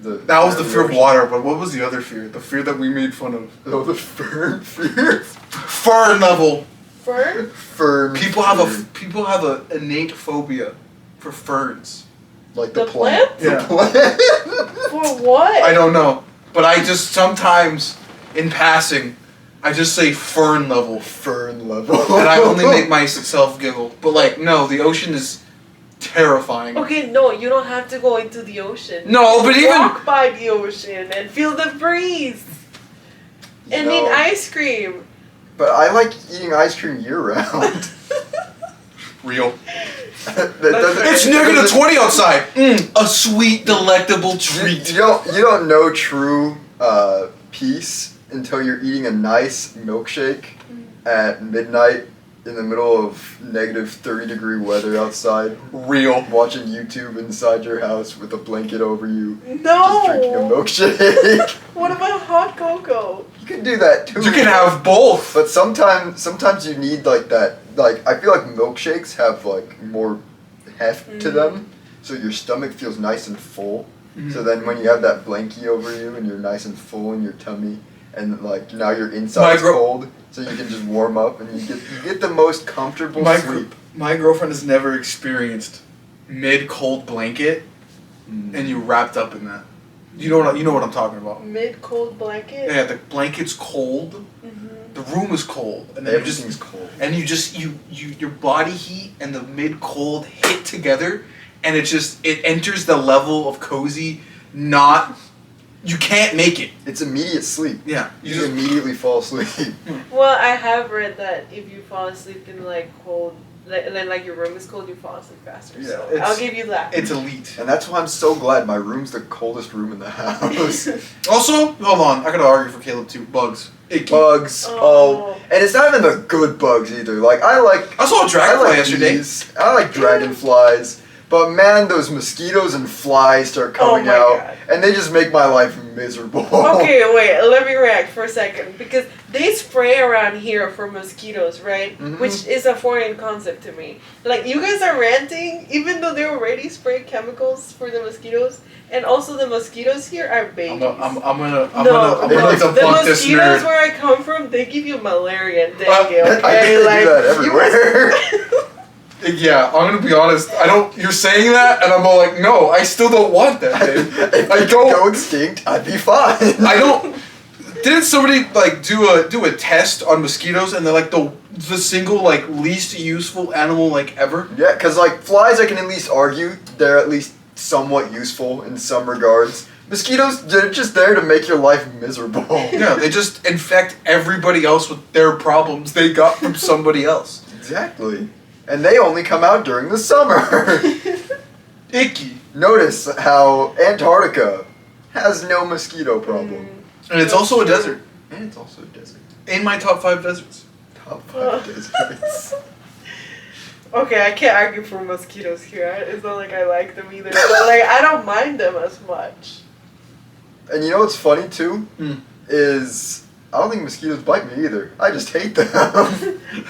That was the fear of water, but what was the other fear? The fear that we made fun of. Oh, the fern fear. Fern level. Fern? Fern. People have a innate phobia for ferns. Like The plant. Yeah. The plant. For what? I don't know, but I just sometimes, in passing, I just say fern level, Fern level. and I only make myself giggle. But like, no, the ocean is terrifying. Okay, no, you don't have to go into the ocean. No, but even Walk by the ocean and feel the breeze. And eat ice cream. But I like eating ice cream year round. real. It's It's -20 outside. A sweet, delectable treat. You don't know true peace until you're eating a nice milkshake at midnight in the middle of -30-degree weather outside. Real. Watching YouTube inside your house with a blanket over you. No. Just drinking a milkshake. What about hot cocoa? You can do that too. You can have both. But sometimes you need like that. Like I feel like milkshakes have like more heft to them, so your stomach feels nice and full. So then when you have that blankie over you and you're nice and full in your tummy, and like now your inside's cold, so you can just warm up and you get the most comfortable sleep. My girlfriend has never experienced mid-cold blanket, and you wrapped up in that. You know what I'm talking about. Mid-cold blanket? Yeah, the blanket's cold. The room is cold, and then Everything's cold. And your body heat and the mid-cold hit together, and it enters the level of cozy. You can't make it. It's immediate sleep. Yeah, You just immediately fall asleep. Well, I have read that if you fall asleep in like cold, then like your room is cold, you fall asleep faster. Yeah, So I'll give you that. It's elite. And that's why I'm so glad my room's the coldest room in the house. Also, hold on, I gotta argue for Caleb too. Bugs. Icky. Bugs. Oh. And it's not even the good bugs either. Like I saw a dragonfly yesterday. bees. I like dragonflies. But man, those mosquitoes and flies start coming out, God. and they just make my life miserable. Okay, wait, let me react for a second. Because they spray around here for mosquitoes, right? Which is a foreign concept to me. Like, you guys are ranting, even though they already spray chemicals for the mosquitoes. And also the mosquitoes here are babies. I'm gonna the debunk this mosquitoes nerd. where I come from, they give you malaria and dengue, I think okay? they do that everywhere. Yeah, I'm gonna be honest. You're saying that, and I'm all like, no, I still don't want that, babe. If I go extinct, I'd be fine. I don't. Didn't somebody like do a test on mosquitoes, and they're like the single like least useful animal like ever? Yeah, because like flies, I can at least argue they're at least somewhat useful in some regards. Mosquitoes, they're just there to make your life miserable. Yeah, they just infect everybody else with their problems they got from somebody else. Exactly. And they only come out during the summer. Icky. Notice how Antarctica has no mosquito problem. And it's also a desert. And it's also a desert. In my top 5 deserts. Top 5 deserts. Okay, I can't argue for mosquitoes here. It's not like I like them either. But like, I don't mind them as much. And you know what's funny too? Is I don't think mosquitoes bite me either. I just hate them.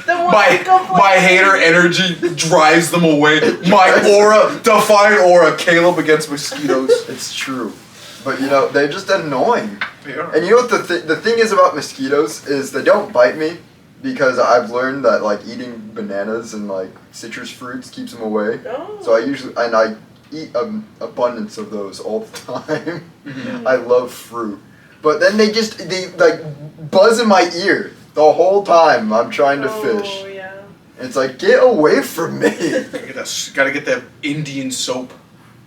My hater energy drives them away. My aura, define aura, Caleb against mosquitoes. It's true. But you know, they're just annoying. They are. And you know what the thing is about mosquitoes is they don't bite me because I've learned that like eating bananas and like citrus fruits keeps them away. Oh. So I eat abundance of those all the time. I love fruit. But then they like buzz in my ear the whole time I'm trying to fish. Oh, yeah. And it's like, get away from me. Gotta get that Indian soap.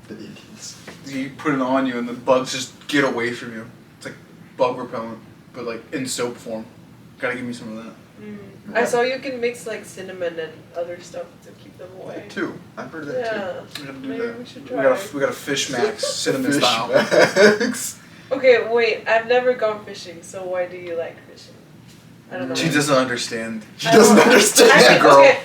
The Indians. You put it on you and the bugs just get away from you. It's like bug repellent, but like in soap form. Gotta give me some of that. I saw you can mix like cinnamon and other stuff to keep them away. Too. I've heard of that Yeah. We gotta do Maybe that. we should try. We got a fish max cinnamon too. style. Max. Okay, wait. I've never gone fishing, so why do you like fishing? I don't know. She doesn't understand. She doesn't understand. I mean, girl. okay,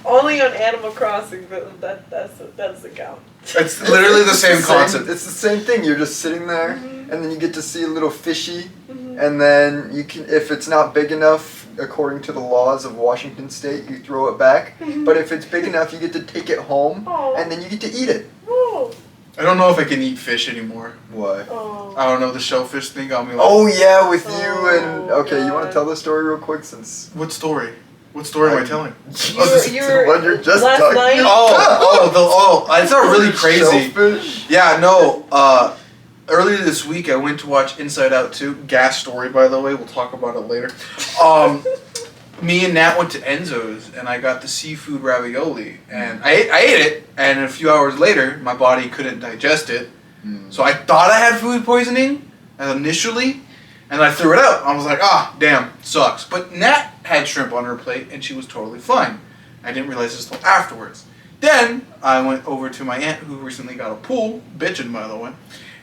only on Animal Crossing, but that's the count. It's literally the same concept. It's the same thing. You're just sitting there, and then you get to see a little fishy, and then you can, if it's not big enough, according to the laws of Washington State, you throw it back. But if it's big enough, you get to take it home, and then you get to eat it. Oh. I don't know if I can eat fish anymore. Why? Oh. I don't know, the shellfish thing got me like... Oh yeah, with you and... Okay, you want to God. tell the story real quick since... What story? What story am I telling? You were the one you're just last talking night? It's not really crazy. Shellfish? Yeah, no, earlier this week I went to watch Inside Out 2. Gas story, by the way, we'll talk about it later. Me and Nat went to Enzo's and I got the seafood ravioli. And I ate it, and a few hours later, my body couldn't digest it. So I thought I had food poisoning initially, and I threw it out. I was like, damn, sucks. But Nat had shrimp on her plate, and she was totally fine. I didn't realize this until afterwards. Then I went over to my aunt, who recently got a pool, bitchin' by the way,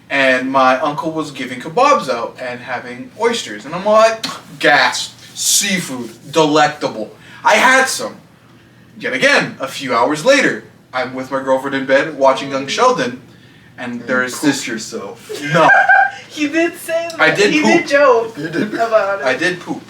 and my uncle was giving kebabs out and having oysters. And I'm like, gas, seafood, delectable. I had some. Yet again, a few hours later, I'm with my girlfriend in bed watching Young Sheldon, and there's this... yourself. No. He did say that. I did He poop. did joke You did. about it. I did poop.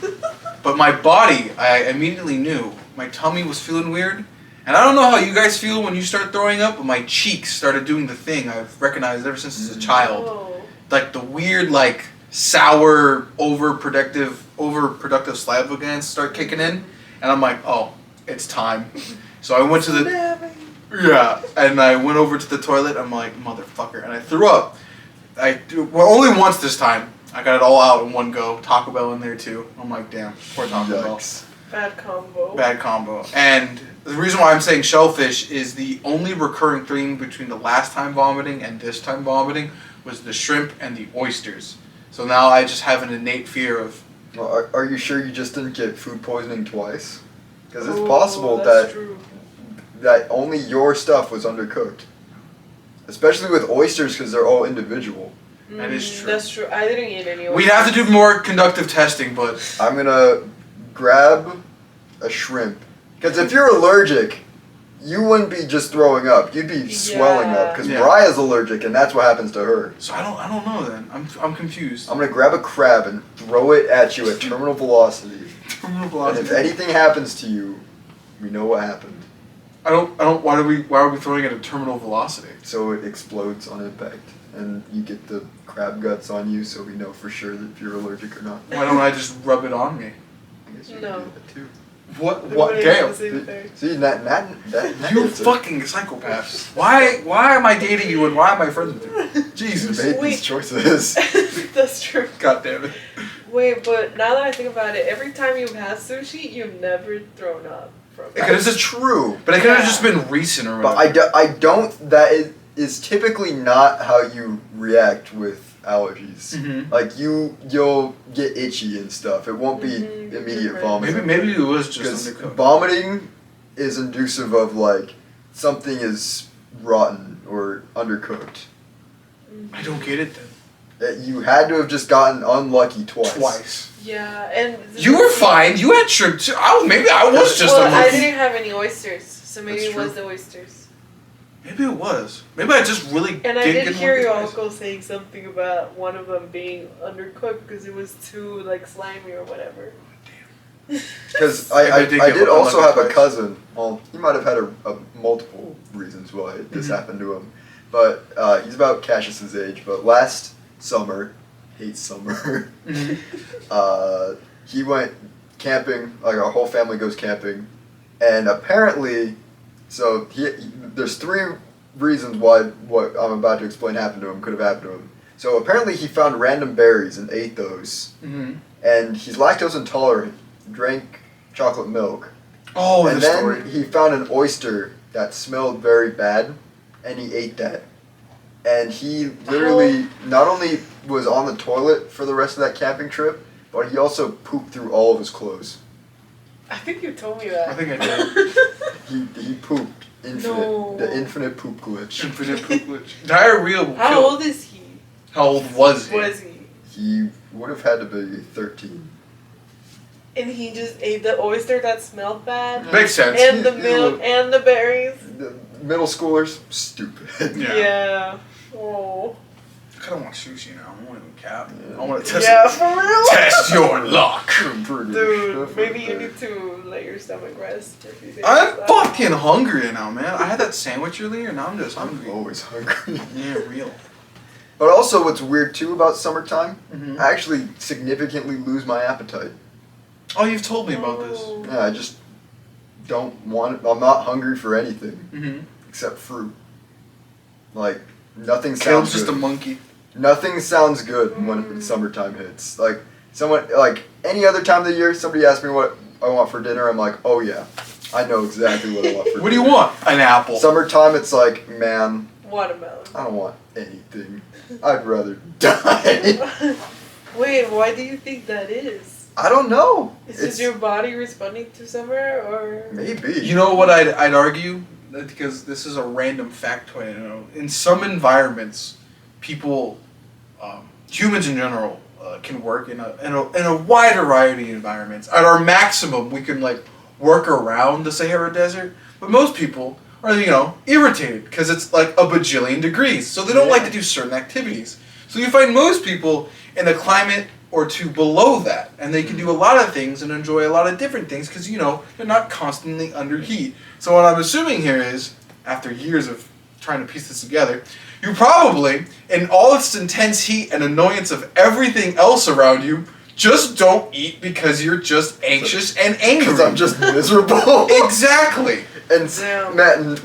But my body, I immediately knew. My tummy was feeling weird. And I don't know how you guys feel when you start throwing up, but my cheeks started doing the thing I've recognized ever since as a child. Oh. Like the weird, like, sour, overproductive saliva glands start kicking in. And I'm like, oh, it's time. So I went to the... Yeah. And I went over to the toilet. I'm like, motherfucker. And I threw up. Only once this time. I got it all out in one go. Taco Bell in there too. I'm like, damn, poor Taco Bell. Bad combo. Bad combo. And the reason why I'm saying shellfish is the only recurring thing between the last time vomiting and this time vomiting was the shrimp and the oysters. So now I just have an innate fear of... Well, are you sure you just didn't get food poisoning twice? Because it's possible true. that only your stuff was undercooked. Especially with oysters, because they're all individual. That is true. That's true. I didn't eat any. We'd have to do more conductive testing, but... I'm going to grab a shrimp. Because if you're allergic, you wouldn't be just throwing up. You'd be swelling up. Because Mariah's allergic, and that's what happens to her. So I don't know then. I'm confused. I'm going to grab a crab and throw it at you at terminal velocity. Terminal velocity. And if anything happens to you, we know what happened. I don't. Why are we throwing it at terminal velocity? So it explodes on impact. And you get the crab guts on you, so we know for sure that if you're allergic or not. Why don't I just rub it on me? I guess you No. can do that too. What? Everybody Gail? has the same thing. See, that You is it. fucking psychopaths. Why am I dating you and why am I friends with you? Jesus. You made Wait. these choices. That's true. God damn it. Wait, but now that I think about it, every time you've had sushi, you've never thrown up from it. Because This is true. But it could have just been recent or But whatever. I don't, that is typically not how you react with allergies. Mhm. Like you'll get itchy and stuff. It won't be immediate Right. vomiting. Maybe it was Because just undercooked. vomiting is inducive of like something is rotten or undercooked. I don't get it then. That you had to have just gotten unlucky twice. Yeah, and You were fine. You had shrimp too. Maybe I was just well, I unlucky. didn't have any oysters, so maybe That's it was true. the oysters. Maybe it was. Maybe I just really And I did did get hear your lucky. uncle saying something about one of them being undercooked because it was too like slimy or whatever. Because Maybe I get did also have unlucky a twice. cousin. Well, he might have had a multiple reasons why this Mhm. happened to him. But he's about Cassius's age. But last summer, hates summer, Mhm. he went camping. Like our whole family goes camping. And apparently, so there's 3 reasons why what I'm about to explain happened to him could have happened to him. So apparently he found random berries and ate those. Mhm. And he's lactose intolerant. Drank chocolate milk. Oh, And the then story. he found an oyster that smelled very bad, and he ate that. And he literally not only was on the toilet for the rest of that camping trip, but he also pooped through all of his clothes. I think you told me that. I think I did. He pooped infinite. No. The infinite poop glitch. Infinite poop glitch. Diarrhea will How kill. old is he? How old was he? Was he? He would have had to be 13. And he just ate the oyster that smelled bad? Makes sense. And the He- milk and the berries? The middle schoolers, stupid. Yeah. Yeah. Oh. kind of want sushi now. I want to cap. Yeah. I want to test for real. test your luck. Dude, maybe you need to let your stomach rest for a few days. I'm fucking hungry now, man. I had that sandwich earlier, and now I'm just hungry. Always hungry. Yeah, real. But also, what's weird too about summertime, Mhm. I actually significantly lose my appetite. Oh, you've told me about this. Yeah, I just don't want it. I'm not hungry for anything Mm-hmm. except fruit. Like, nothing Caleb's sounds just a good. monkey. Nothing sounds good when summertime hits. Like, any other time of the year, somebody asks me what I want for dinner, I'm like, oh yeah, I know exactly what I want for dinner. What do you want? An apple. Summertime, it's like, man, Watermelon. I don't want anything. I'd rather die. Wait, why do you think that is? I don't know. Is just your body responding to summer, or? Maybe. You know what I'd argue? Because this is a random factoid. You know, in some environments, people, humans in general, can work in a wide variety of environments. At our maximum, we can like work around the Sahara Desert, but most people are irritated because it's like a bajillion degrees, so they don't like to do certain activities. So you find most people in a climate or two below that, and they can do a lot of things and enjoy a lot of different things because they're not constantly under heat. So what I'm assuming here is, after years of trying to piece this together, you probably, in all its intense heat and annoyance of everything else around you, just don't eat because you're just anxious and angry. Because I'm just miserable. Exactly. And Damn.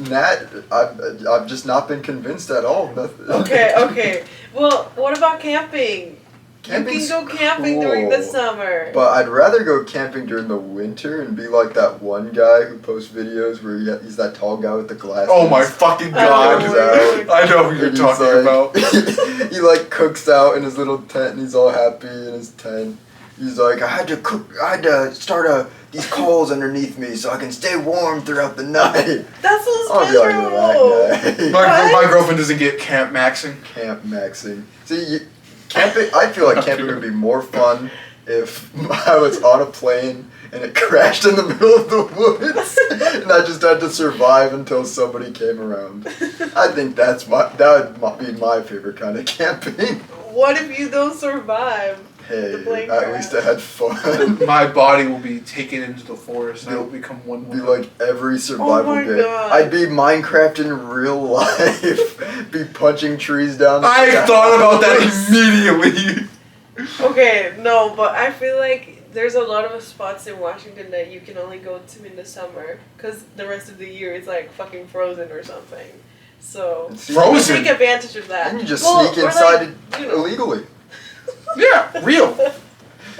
Nat, I've just not been convinced at all. Okay. Well, what about camping? Camping's You can go camping during the cool. summer. But I'd rather go camping during the winter and be like that one guy who posts videos where he's that tall guy with the glasses. Oh my fucking god. I know who you're And talking he's about. like, he like cooks out in his little tent and he's all happy in his tent. He's like, I had to start these coals underneath me so I can stay warm throughout the night. That sounds I'll be like miserable. that guy. My girlfriend doesn't get camp maxing. Camp maxing. See, camping. I feel like camping would be more fun if I was on a plane and it crashed in the middle of the woods and I just had to survive until somebody came around. I think that would be my favorite kind of camping. What if you don't survive? Hey, The plane at least I had fun. My body will be taken into the forest and I will become one Be with like every survival my day. God. I'd be Minecraft in real life. Be punching trees down. I thought about that immediately. Okay, no, but I feel like there's a lot of spots in Washington that you can only go to in the summer because the rest of the year is like fucking frozen or something. So Frozen? take advantage of that. Then you just Well, sneak or inside like, it illegally. Yeah, real.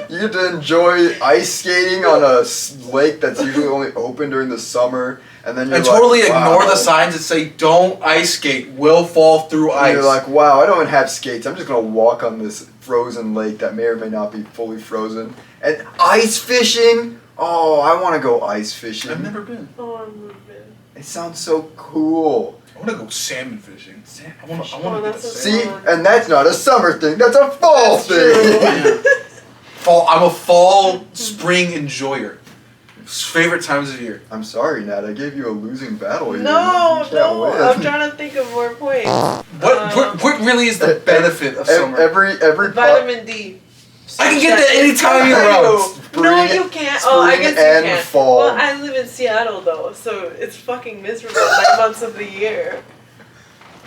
You get to enjoy ice skating on a lake that's usually only open during the summer, and then you're And like, totally wow. ignore the signs that say don't ice skate, will fall through And ice. you're like, wow, I don't even have skates. I'm just gonna walk on this frozen lake that may or may not be fully frozen. And ice fishing. Oh, I want to go ice fishing. I've never been. Oh, I've never been. It sounds so cool. I want to go salmon fishing. I want to Oh, get a that's a- salmon. See, and that's not a summer thing. That's a fall That's thing. true. Fall. I'm a fall, spring enjoyer. Favorite times of year. I'm sorry, Nat. I gave you a losing battle here. No, You can't no, win. I'm trying to think of more points. What really is the benefit of summer? Every Vitamin D. I can get that any time year round. No, you can't. Oh, I guess you and can. fall. Well, I live in Seattle though, so it's fucking miserable 9 months of the year.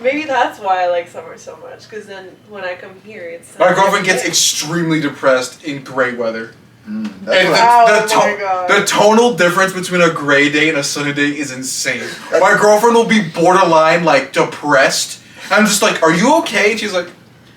Maybe that's why I like summer so much, because then when I come here, it's... My girlfriend gets extremely depressed in gray weather. Mm, And that's what- Wow, oh my God. the tonal difference between a gray day and a sunny day is insane. My girlfriend will be borderline like depressed. I'm just like, "Are you okay?" And she's like,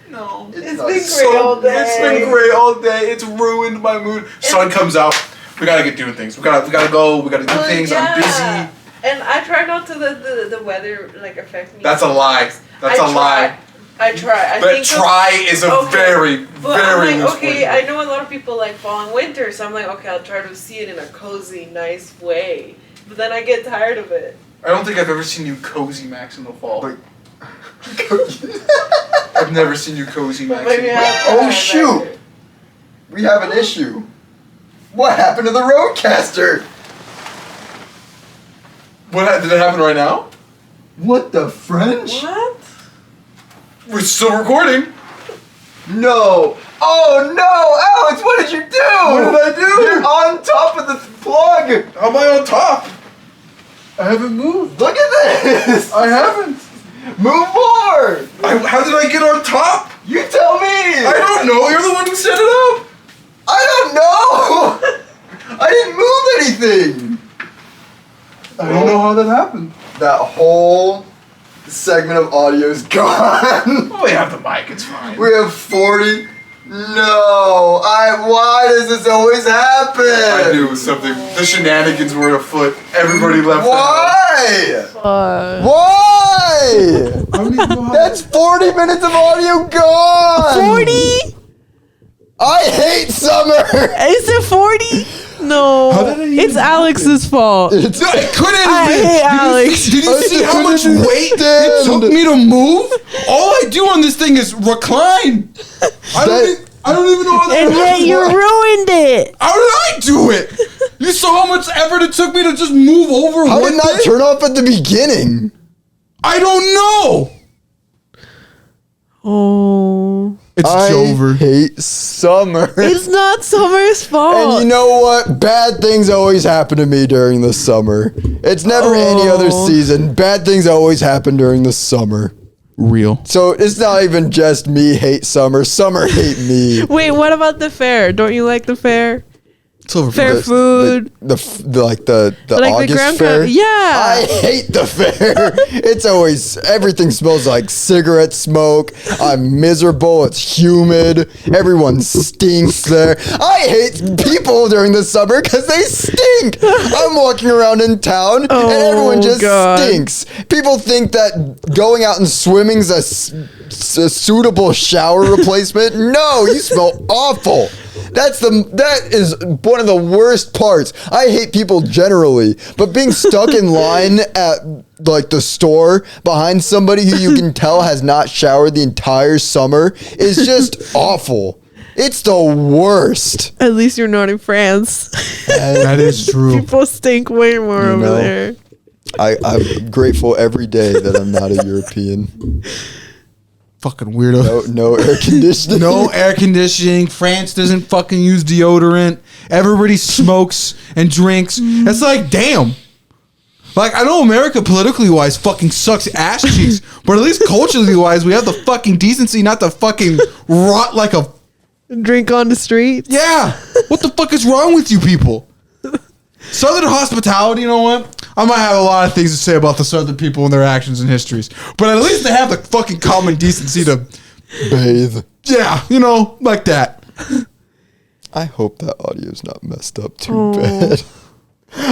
"No." It's not been great so- all day. It's been great all day. It's ruined my mood. Sun comes out. We gotta get doing things. We gotta go. We gotta do Well, things. yeah. I'm busy. And I try not to let the weather like affect me. That's a lie. That's I a lie. I try. I But think try is a okay. very, But very I'm like, loose okay, word. I know a lot of people like fall and winter, so I'm like, okay, I'll try to see it in a cozy, nice way. But then I get tired of it. I don't think I've ever seen you cozy max in the fall. But- I've never seen you cozy max. Maybe in the I'll fall. Oh, try shoot. better. We have an issue. What happened to the roadcaster? Did it happen right now? What the French? What? We're still recording. No. Oh no, Alex, what did you do? What did I do? You're on top of the plug. How am I on top? I haven't moved. Look at this. I haven't. Move more. How did I get on top? You tell me. I don't know. You're the one who set it up. I don't know. I didn't move anything. I don't know how that happened. That whole segment of audio is gone. Well, we have the mic. It's fine. We have 40. No. Why does this always happen? I knew something. The shenanigans were afoot. Everybody left. Why? Why? That's 40 minutes of audio gone. 40? I hate summer. Is it 40? No. How did it even it's Alex's fault. No, it couldn't I have been. hate Alex. Did you see how much weight it took me to move? All I do on this thing is recline. I don't even know how that And yet you ruined it. How did I do it? You saw how much effort it took me to just move over. How one didn't I thing? turn off at the beginning? I don't know. Oh. It's I over. hate summer. It's not Summer's fault. And you know what? Bad things always happen to me during the summer. It's never any other season. Bad things always happen during the summer. Real. So it's not even just me hate summer. Summer hate me. Wait, what about the fair? Don't you like the fair? It's over. Fair food. The like August Grand fair. Yeah. I hate the fair. It's always, everything smells like cigarette smoke. I'm miserable. It's humid. Everyone stinks there. I hate people during the summer because they stink. I'm walking around in town and everyone just stinks. People think that going out and swimming is a suitable shower replacement. No, you smell awful. That is one of the worst parts. I hate people generally, but being stuck in line at like the store behind somebody who you can tell has not showered the entire summer is just awful. It's the worst. At least you're not in France. That is true. People stink way more over there. I'm grateful every day that I'm not a European. Fucking weirdo. No air conditioning. No air conditioning. France doesn't fucking use deodorant. Everybody smokes and drinks. It's like, damn. Like, I know America politically wise fucking sucks ass cheeks, but at least culturally wise, we have the fucking decency not to fucking rot like a... Drink on the street? Yeah. What the fuck is wrong with you people? Southern hospitality, you know what? I might have a lot of things to say about the Southern people and their actions and histories, but at least they have the fucking common decency to bathe. Yeah, you know, like that. I hope that audio's not messed up too bad.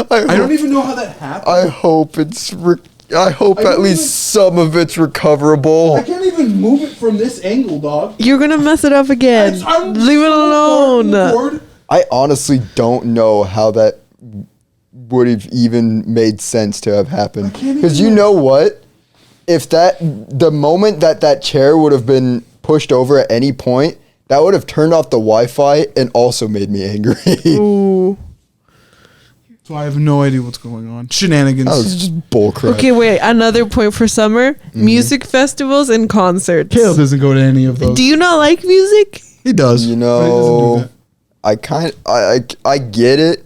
I don't even know how that happened. I hope it's. I hope at least some of it's recoverable. I can't even move it from this angle, dog. You're gonna mess it up again. Leave it alone. I honestly don't know how that would have even made sense to have happened. Because you know what? If the moment that chair would have been pushed over at any point, that would have turned off the Wi-Fi and also made me angry. Ooh. So I have no idea what's going on. Shenanigans. That was just bullcrap. Okay, wait. Another point for summer: music festivals and concerts. Caleb doesn't go to any of those. Do you not like music? He does. You but he doesn't know, do that. I get it.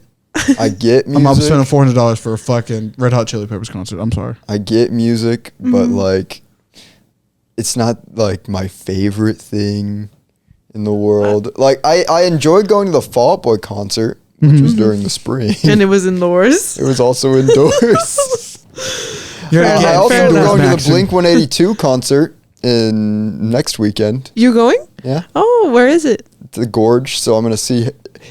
I get music. I'm not spending $400 for a fucking Red Hot Chili Peppers concert. I'm sorry. I get music, but like, it's not like my favorite thing in the world. Like, I enjoyed going to the Fall Out Boy concert, which was during the spring. And it was indoors. It was also indoors. I also fair am enough. going to the Blink 182 concert next weekend. You going? Yeah. Oh, where is it? The Gorge, so I'm gonna see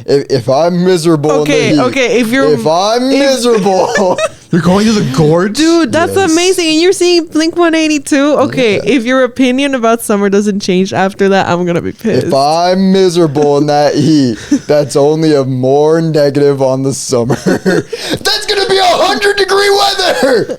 if I'm miserable. Okay, in the heat, okay. if I'm miserable, You're going to the Gorge? dude, that's Yes. amazing. And you're seeing Blink 182. Okay, if your opinion about summer doesn't change after that, I'm gonna be pissed. if I'm miserable in that heat, that's only a more negative on the summer. That's gonna be 100-degree weather.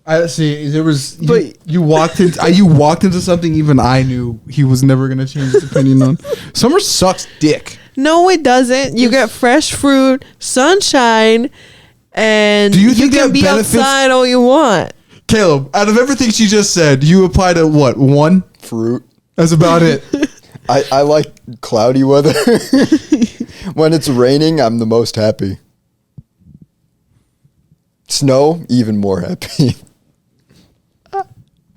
I see. There was, But- you walked into something even I knew he was never going to change his opinion on. Summer sucks dick. No, it doesn't. You get fresh fruit, sunshine, and Do you you think can that be benefits- outside all you want. Caleb, out of everything she just said, you apply to what? One? Fruit. That's about it. I like cloudy weather. When it's raining, I'm the most happy. Snow, even more happy.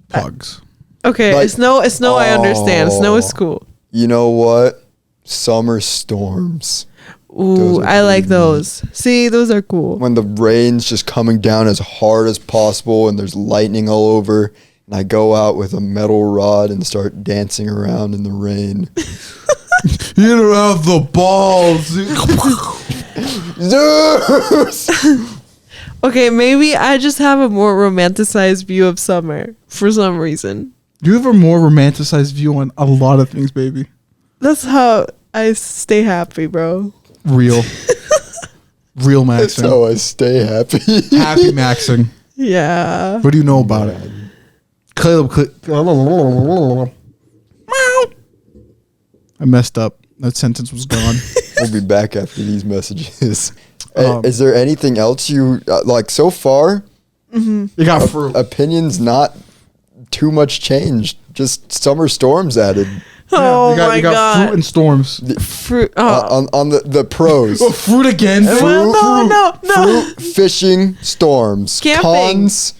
Pugs. Okay, Like- snow. I understand. Snow is Oh. cool. You know what? Summer storms. Ooh, Those are I like pretty those. See, those are cool. When the rain's just coming down as hard as possible and there's lightning all over, and I go out with a metal rod and start dancing around in the rain. You don't have the balls. Zeus! Okay, maybe I just have a more romanticized view of summer for some reason. You have a more romanticized view on a lot of things, baby. That's how I stay happy, bro. Real. Real That's maxing. how I stay happy. Happy maxing. Yeah. What do you know about it? Caleb. I messed up. That sentence was gone. We'll be back after these messages. Um, Is there anything else you like so far? You got fruit. Opinions not too much changed. Just summer storms added Oh you got, my you got god. fruit and storms. Fruit. Oh. on the pros. Oh, fruit again. Well, no. Fruit, fishing, storms, Camping. cons,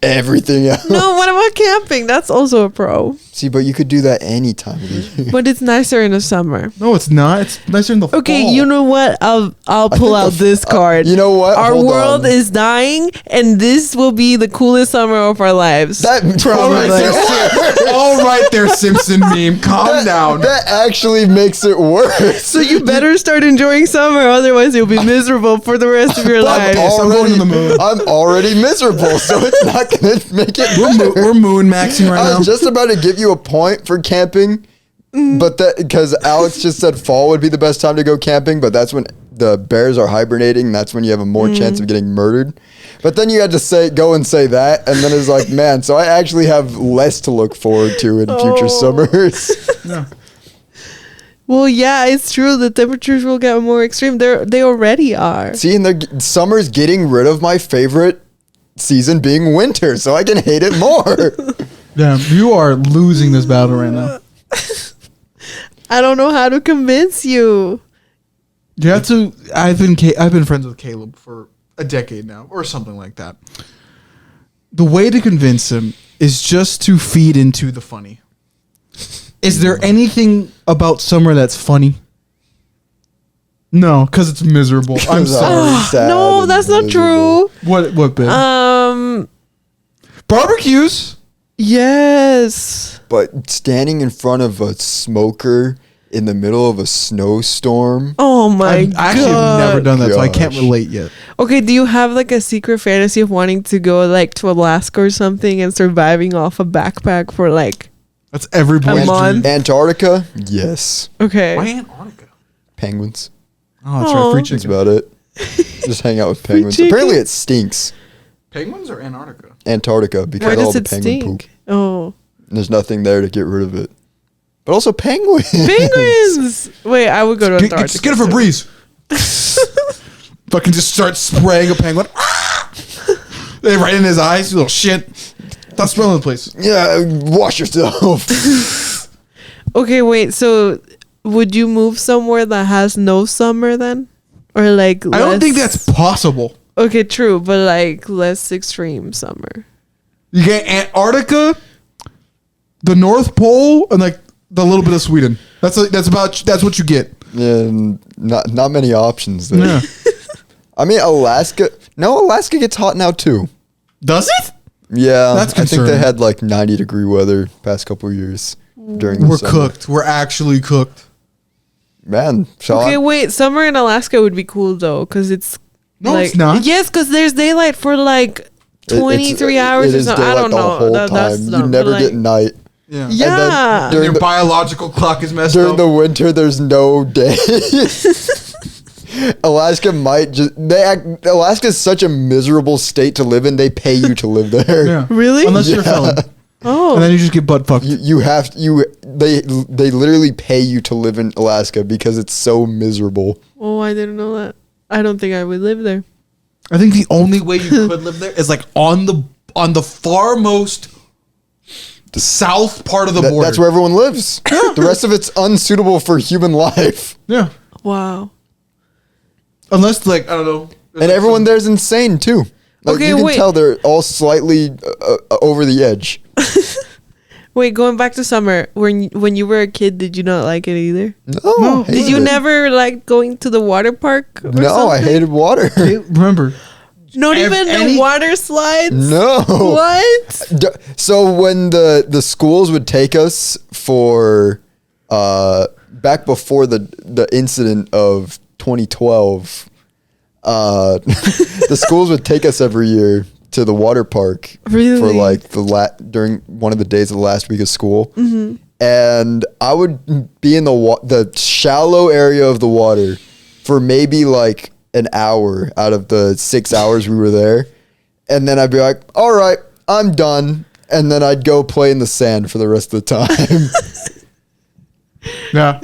everything else. No, what about camping? That's also a pro. See, but you could do that any time of the year. But it's nicer in the summer. No, it's not. It's nicer in the Okay, fall. you know what? I'll pull think out the this card. You know what? Our Hold world on. is dying, and this will be the coolest summer of our lives. That All right, Probably. All right there, Simpson meme. Calm down. That actually makes it worse. So you better start enjoying summer, otherwise you'll be miserable for the rest of your life. I'm going to the moon. I'm already miserable, so it's not gonna make it We're better. moon maxing right I now. was just about to give you a point for camping, but that because Alex just said fall would be the best time to go camping, but that's when the bears are hibernating. That's when you have a more chance of getting murdered. But then you had to go and say that, and then it's like, man, so I actually have less to look forward to in future summers. Yeah. Well, yeah, it's true. The temperatures will get more extreme. They already are. See, and summer's getting rid of my favorite season being winter, so I can hate it more. Damn, you are losing this battle right now. I don't know how to convince you. You have to. I've been friends with Caleb for a decade now, or something like that. The way to convince him is just to feed into the funny. Is there anything about summer that's funny? No, because it's miserable. I'm sorry. Sad No, and that's not miserable. true. What, babe? Barbecues? Yes. But standing in front of a smoker in the middle of a snowstorm. Oh my I've god. actually never done that, so I can't Gosh. relate yet. Okay, do you have like a secret fantasy of wanting to go like to Alaska or something and surviving off a backpack for like That's every boy's month? dream. Antarctica? Yes. okay. Why Antarctica? Penguins. Oh, that's right. Free That's chicken. about it. Just hang out with penguins. chicken. Apparently it stinks. Penguins or Antarctica? Antarctica because Why all does the it penguin stink? poop. Oh. And there's nothing there to get rid of it. But also penguins. Penguins. Wait, I would go to Antarctica. Just get a Febreze. Fucking just start spraying a penguin. Right in his eyes, you little shit. Stop smelling the place. Yeah, wash yourself. Okay, wait. So, would you move somewhere that has no summer then, or like? I don't think that's possible. Okay, true, but like less extreme summer. You get Antarctica, the North Pole, and like the little bit of Sweden. That's what you get. Yeah, and not many options there. Yeah. I mean, Alaska. No, Alaska gets hot now too. Does it? Yeah, That's I think they concerning. had like 90-degree weather past couple of years during the We're summer. cooked. We're actually cooked. Man, Okay, wait. Summer in Alaska would be cool though, because it's No, like, it's not. Yes, because there's daylight for like 23 hours It or is something. I daylight don't know. the whole That's time. dumb, You but, never like, get night. Yeah. And Yeah. then Your during the, biological clock is messed during up. the winter, there's no day. Alaska might just Alaska's such a miserable state to live in. They pay you to live there. Yeah. Really? Unless you're a Yeah. felon. Oh. And then you just get butt fucked. They literally pay you to live in Alaska because it's so miserable. Oh, I didn't know that. I don't think I would live there. I think the only way you could live there is like on the farmost south part of the border. That's where everyone lives. The rest of it's unsuitable for human life. Yeah. Wow. Unless, like, I don't know. And everyone there's insane, too. Like, Okay, you can wait. tell they're all slightly over the edge. Wait, going back to summer, when you were a kid, did you not like it either? No. Did you never like going to the water park? Or No, I something? hated water. Hey, remember, Not even any- the water slides. No. What? So when the schools would take us for back before the incident of 2012, the schools would take us every year to the water park Really? for like during one of the days of the last week of school. Mm-hmm. And I would be in the shallow area of the water for maybe like an hour out of the 6 hours we were there. And then I'd be like, all right, I'm done. And then I'd go play in the sand for the rest of the time. yeah.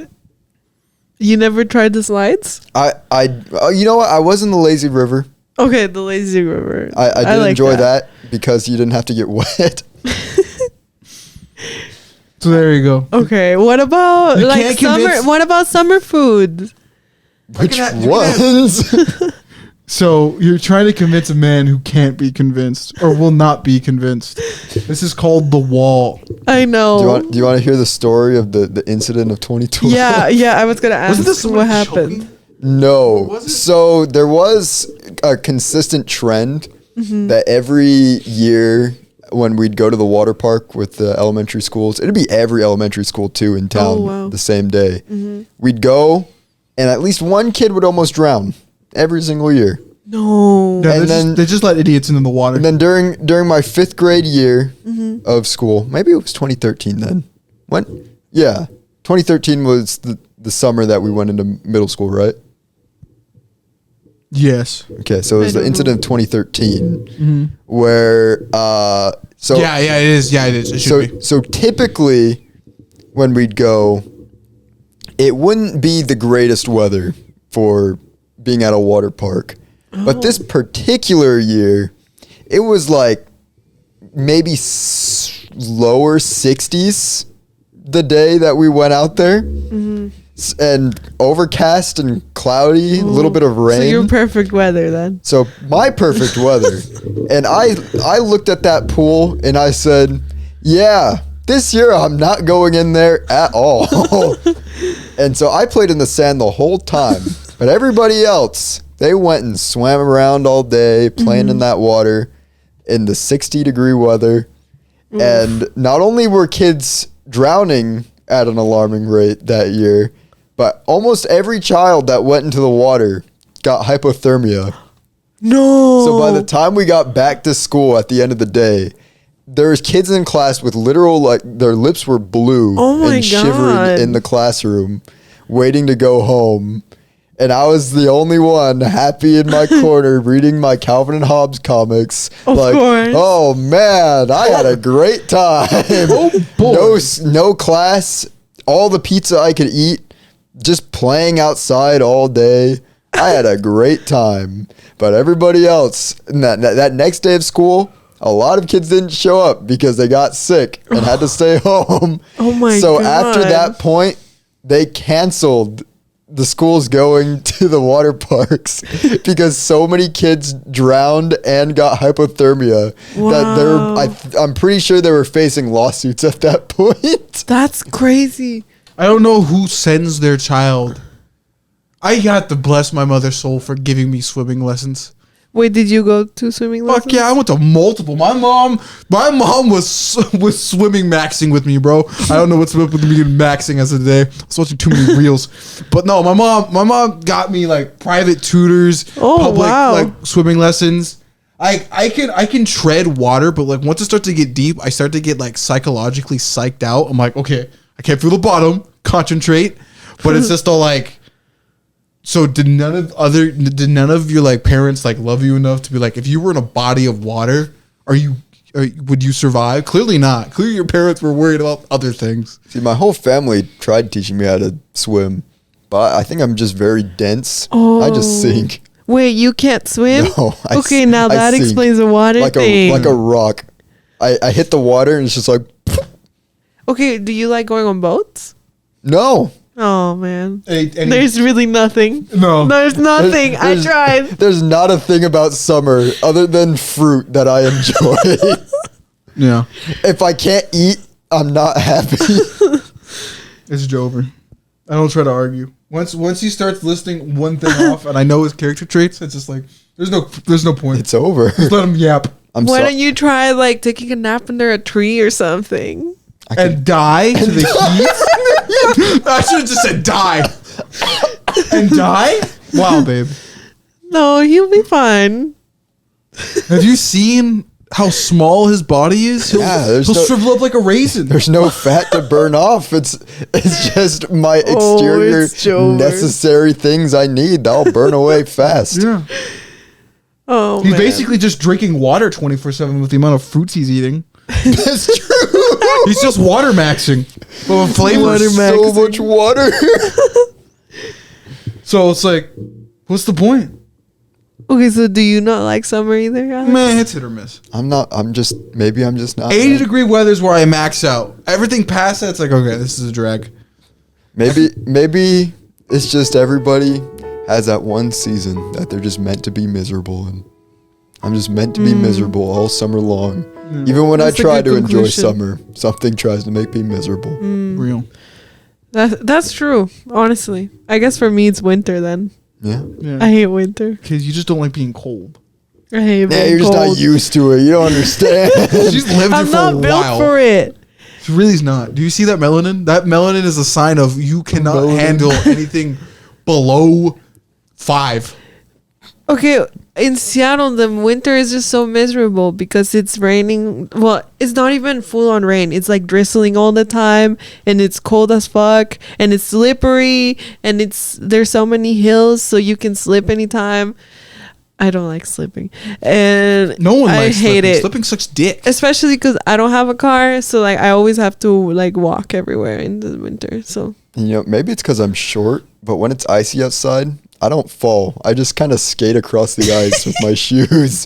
You never tried the slides? You know what? I was in the lazy river. Okay, the lazy river. I did like enjoy that because you didn't have to get wet. So there you go. Okay, what about You like can't summer? convince- What about summer food? Which you can ones? So you're trying to convince a man who can't be convinced or will not be convinced. This is called The Wall. I know. Do you want to hear the story of the incident of 2012? Yeah. I was gonna ask Wasn't this what someone happened. choking? No. Was it? So there was a consistent trend Mm-hmm. that every year when we'd go to the water park with the elementary schools, it'd be every elementary school too in town wow. the same day. We'd go and at least one kid would almost drown every single year. No. Yeah, And they just let idiots into the water. And then during my 5th grade year of school, maybe it was 2013 then. When? Yeah. 2013 was the summer that we went into middle school, right? yes. Okay, so it was I the don't incident of 2013 where so Yeah, it is. Yeah, it is. It should be. so typically when we'd go, it wouldn't be the greatest weather for being at a water park. But this particular year, it was like maybe lower 60s the day that we went out there. And overcast and cloudy, a little bit of rain. So you're perfect weather then. So my perfect weather. And I looked at that pool and I said, yeah, this year I'm not going in there at all. And so I played in the sand the whole time. But everybody else, they went and swam around all day playing in that water in the 60-degree weather. And not only were kids drowning at an alarming rate that year, but almost every child that went into the water got hypothermia. No. So by the time we got back to school at the end of the day, there was kids in class with literal, like, their lips were blue Oh my and shivering God. in the classroom, waiting to go home. And I was the only one happy in my corner reading my Calvin and Hobbes comics. Of course. Oh man, I had a great time. Oh, boy. No class, all the pizza I could eat, just playing outside all day. I had a great time. But everybody else, that next day of school, a lot of kids didn't show up because they got sick and had to stay home. Oh my So God. after that point, they canceled the schools going to the water parks because so many kids drowned and got hypothermia that I'm pretty sure they were facing lawsuits at that point. That's crazy. I don't know who sends their child. I got to bless my mother's soul for giving me swimming lessons. Wait, did you go to swimming lessons? Fuck yeah, I went to multiple. My mom was swimming maxing with me, bro. I don't know what's up with me maxing as of today. I was watching too many reels. But no, my mom got me like private tutors, Oh, public wow. like swimming lessons. I can tread water, but like once it starts to get deep, I start to get like psychologically psyched out. I'm like, okay, I can't feel the bottom, concentrate. But it's just all like, so did none of your like parents like love you enough to be like, if you were in a body of water, would you survive? Clearly not. Clearly your parents were worried about other things. See, my whole family tried teaching me how to swim, but I think I'm just very dense. I just sink. Wait, you can't swim? No, Okay, I now that sink explains the water like thing. like a rock. I hit the water and it's just like Okay, do you like going on boats? No. Oh man, Any- there's really nothing. No. There's nothing. I tried. There's not a thing about summer other than fruit that I enjoy. Yeah. If I can't eat, I'm not happy. It's Jover. I don't try to argue. Once he starts listing one thing off, and I know his character traits, it's just like there's no point. It's over. Just let him yap Why don't you try like taking a nap under a tree or something? and die to the heat. I should have just said die. And die? Wow, babe. No, he'll be fine. Have you seen how small his body is? He'll there's shrivel up like a raisin. There's no fat to burn off. It's just my exterior it's Jover. necessary things I need. That'll burn away fast. Yeah. Oh, He's man. basically just drinking water 24/7 with the amount of fruits he's eating. That's true. He's just water maxing. But with flavors. So much water. So it's like, what's the point? Okay, so do you not like summer either, Alex? Man, it's hit or miss. Maybe I'm just not. 80-degree weather is where I max out. Everything past that, it's like, okay, this is a drag. Maybe it's just everybody has that one season that they're just meant to be miserable, and I'm just meant to be miserable all summer long. Even when That's I a try good to enjoy conclusion. summer, something tries to make me miserable. Real. That's true, honestly. I guess for me it's winter then. Yeah. Yeah. I hate winter. Because you just don't like being cold. I hate Yeah, being you're just cold. not used to it. You don't understand. She's lived I'm here for not a built while. for it. She really's not. Do you see that melanin? That melanin is a sign of you cannot Melanin. handle anything below 5. Okay, in Seattle, the winter is just so miserable because it's raining. Well, it's not even full on rain. It's like drizzling all the time, and it's cold as fuck, and it's slippery, and there's so many hills, so you can slip anytime. I don't like slipping, and No one I likes hate slipping. it, Slipping sucks dick. especially because I don't have a car, so like I always have to like walk everywhere in the winter. So Maybe it's because I'm short, but when it's icy outside, I don't fall. I just kind of skate across the ice with my shoes.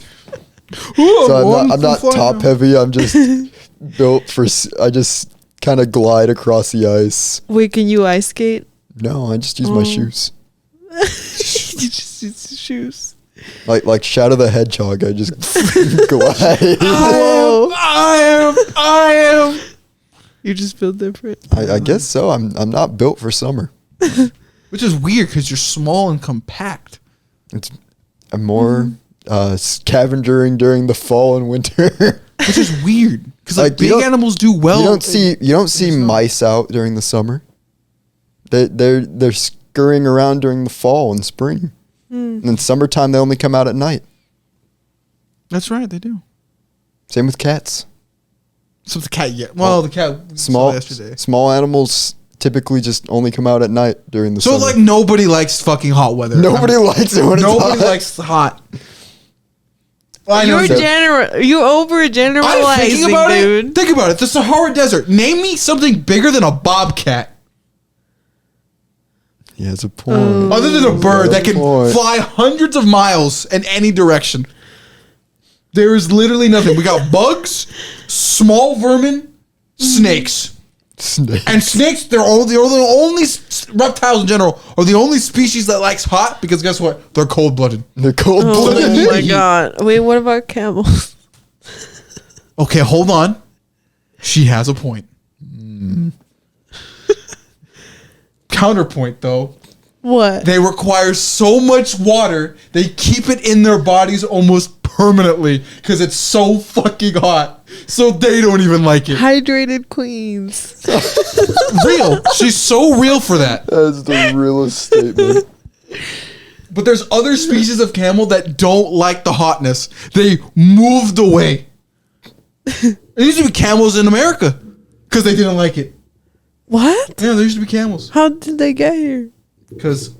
So I'm not top heavy. I'm just built for. I just kind of glide across the ice. wait, can you ice skate? No, I just use my shoes. You just use shoes. Like Shadow the Hedgehog, I just glide. Whoa. I am. You just feel different. I guess so. I'm not built for summer. Which is weird because you're small and compact. I'm more scavengering during the fall and winter. Which is weird because like Like, you big don't- animals do well. you don't see mice out during the summer. They're scurrying around during the fall and spring. And in summertime, they only come out at night. That's right, they do. Same with cats. So the cat, yeah. Well, the cat we Small saw yesterday. small animals typically just only come out at night during the So summer. like nobody likes fucking hot weather. Nobody likes it when it's Nobody hot. likes hot. Well, I know You're you- you over generalizing, I'm thinking about dude. it. Think about it. The Sahara Desert. Name me something bigger than a bobcat. He has a point. Other than a bird that can Point. fly hundreds of miles in any direction. There is literally nothing. We got bugs, small vermin, snakes. Snake. And snakes, they're the only reptiles in general, are the only species that likes hot because guess what? They're cold-blooded. They're cold blooded. Oh my god. Wait, what about camels? Okay, hold on. She has a point. Counterpoint, though. What? They require so much water, they keep it in their bodies almost permanently because it's so fucking hot. So they don't even like it. Hydrated queens. Real. She's so real for that. That's the realest statement. But there's other species of camel that don't like the hotness. They moved away. There used to be camels in America because they didn't like it. What? Yeah, there used to be camels. How did they get here? Because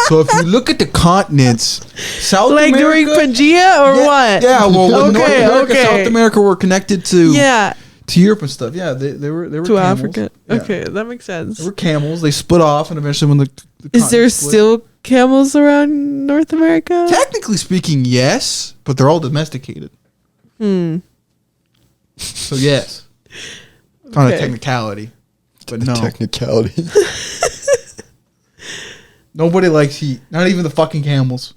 so if you look at the continents, South Like America, during Pangea or what? Yeah, well, North Okay, America, okay. South America were connected to Yeah, to Europe and stuff. Yeah, they were to camels. Africa. Yeah. Okay, that makes sense. They were camels. They split off, and eventually, when the Is there continents split- still camels around North America? Technically speaking, yes, but they're all domesticated. So yes. On a Okay. technicality. But no. Technicality. Nobody likes heat. Not even the fucking camels.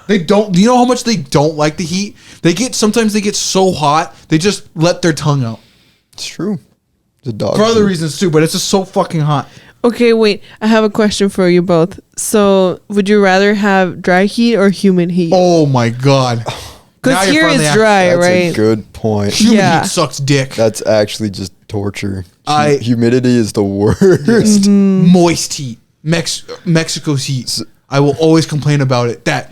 They don't. Do you know how much they don't like the heat? Sometimes they get so hot, they just let their tongue out. It's true. The dog. For other reasons too, but it's just so fucking hot. Okay, wait. I have a question for you both. So, would you rather have dry heat or humid heat? Oh my god. Now Because you're here finally it's asking- dry, That's right? a good point. Humid Yeah. heat sucks dick. That's actually just torture. I- Humidity is the worst. Moist heat. Mexico's heat. I will always complain about it. That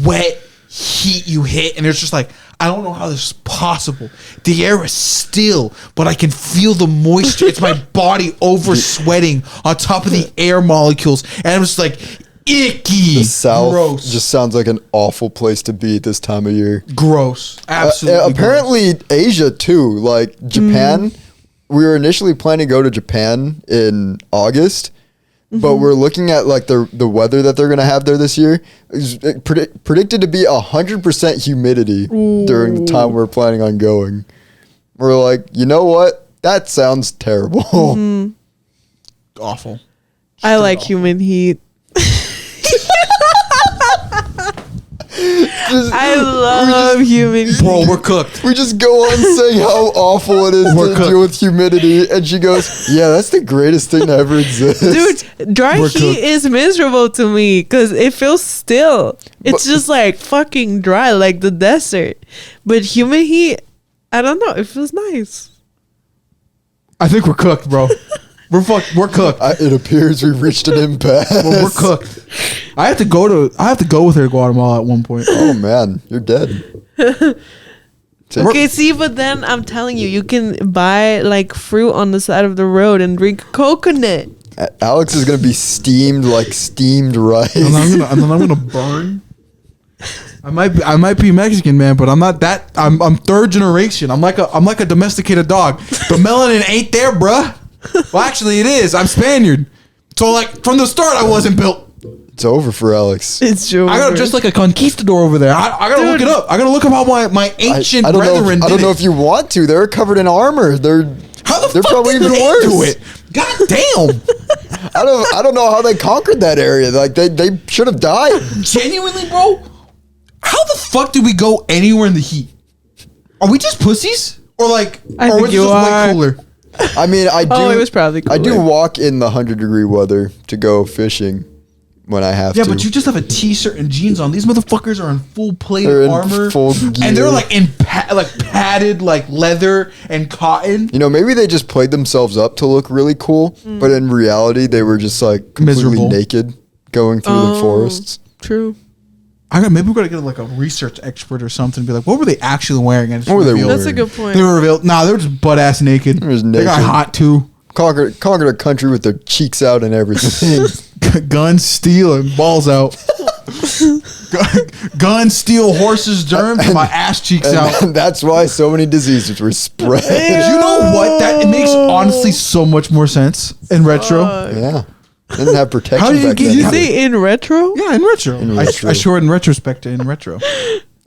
wet heat you hit, and it's just like, I don't know how this is possible. The air is still, but I can feel the moisture. It's my body over sweating on top of the air molecules, and I'm just like, icky. The South Gross. just sounds like an awful place to be at this time of year. Gross. Absolutely. Apparently, Asia too. Like Japan, we were initially planning to go to Japan in August, but we're looking at like the weather that they're gonna have there this year. It's predicted to be 100% humidity during the time we're planning on going. We're like, you know what? That sounds terrible. Awful. I like humid heat. I love humid heat. Bro, we're cooked. We just go on saying how awful it is We're to cooked. deal with humidity, and she goes, "Yeah, that's the greatest thing to ever exist." Dude, dry We're heat cooked. is miserable to me because it feels still. It's just like fucking dry, like the desert. But humid heat, I don't know. It feels nice. I think we're cooked, bro. We're fucked. We're cooked. It appears we've reached an impasse. We're cooked. I have to go with her to Guatemala at one point. Oh man, you're dead. Okay, see, but then I'm telling you, you can buy like fruit on the side of the road and drink coconut. Alex is gonna be steamed like steamed rice. And then I'm gonna burn. I might be Mexican, man, but I'm not that. I'm third generation. I'm like a domesticated dog. The melanin ain't there, bruh. Well, actually, it is. I'm Spaniard. So like from the start, I wasn't built. It's over for Alex. It's true. I got just like a conquistador over there. I gotta look it up. I gotta look up how my ancient I don't know. brethren I don't did know it. if you want to. They're covered in armor. They're How probably did even they worse. do it? God damn. I don't know how they conquered that area. Like they should have died. Genuinely, bro. How the fuck do we go anywhere in the heat? Are we just pussies? Or like, I or think was it you just are. way cooler? I mean, I do. Oh, it was probably I do cooler. walk in the 100-degree weather to go fishing when I have Yeah, to. but you just have a t-shirt and jeans on. These motherfuckers are in full plated They're in armor, full and gear. they're like in padded like leather and cotton. You know, maybe they just played themselves up to look really cool, but in reality, they were just like completely Miserable. naked going through the forests. True. Maybe we gotta get like a research expert or something. And be like, what were they actually wearing? And just What were they reveal- wearing? That's a good point. They were revealed. Nah, they were just butt ass naked. They were just They got naked. hot too. Conquered a country with their cheeks out and everything. Guns, steel, and balls out. Guns, steel, horses, germs, and my ass cheeks out. And that's why so many diseases were spread. You know what? That it makes honestly so much more sense in retro. Yeah. Didn't have protection How do you back get- then. You Yeah. say in retro? Yeah, in retro. In I retro. sure in retrospect in retro.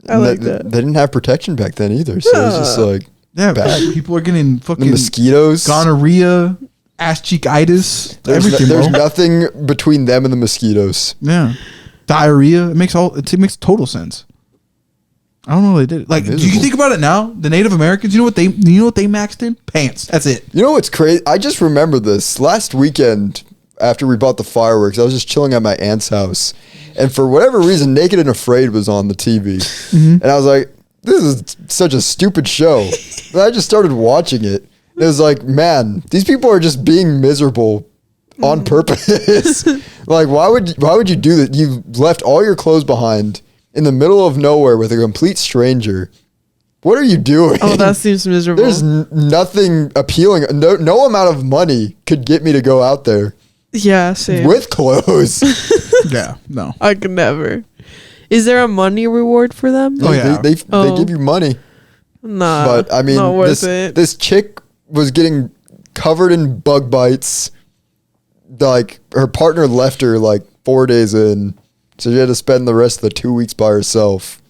I like They that. didn't have protection back then either. So it's just like Yeah, Bad. people are getting the fucking mosquitoes. gonorrhea, ass cheekitis, everything, There's bro. nothing between them and the mosquitoes. Yeah, diarrhea. It makes total sense. I don't know how they did it. Like, do you Miserable. think about it now? The Native Americans, you know what they maxed in? Pants. That's it. You know what's crazy? I just remember this last weekend after we bought the fireworks. I was just chilling at my aunt's house, and for whatever reason, Naked and Afraid was on the TV, and I was like, "This is such a stupid show." And I just started watching it. And it was like, man, these people are just being miserable on purpose. Like, why would you do that? You left all your clothes behind in the middle of nowhere with a complete stranger. What are you doing? Oh, that seems miserable. There's nothing appealing. No amount of money could get me to go out there yeah, same. with clothes. Yeah, no. I could never. Is there a money reward for them? Oh, yeah. They Oh. give you money. Nah. But I mean, not worth it. this chick was getting covered in bug bites. Like, her partner left her like 4 days in, so she had to spend the rest of the 2 weeks by herself,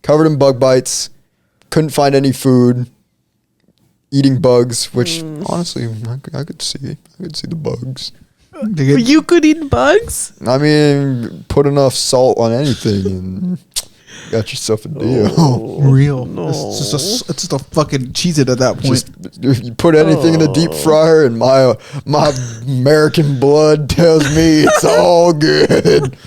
covered in bug bites. Couldn't find any food. eating bugs, which honestly I could see the bugs. You could eat bugs? I mean, put enough salt on anything and got yourself a deal. Real. It's just a fucking Cheez-It at that point. Just, if you put anything in the deep fryer, and my American blood tells me it's all good.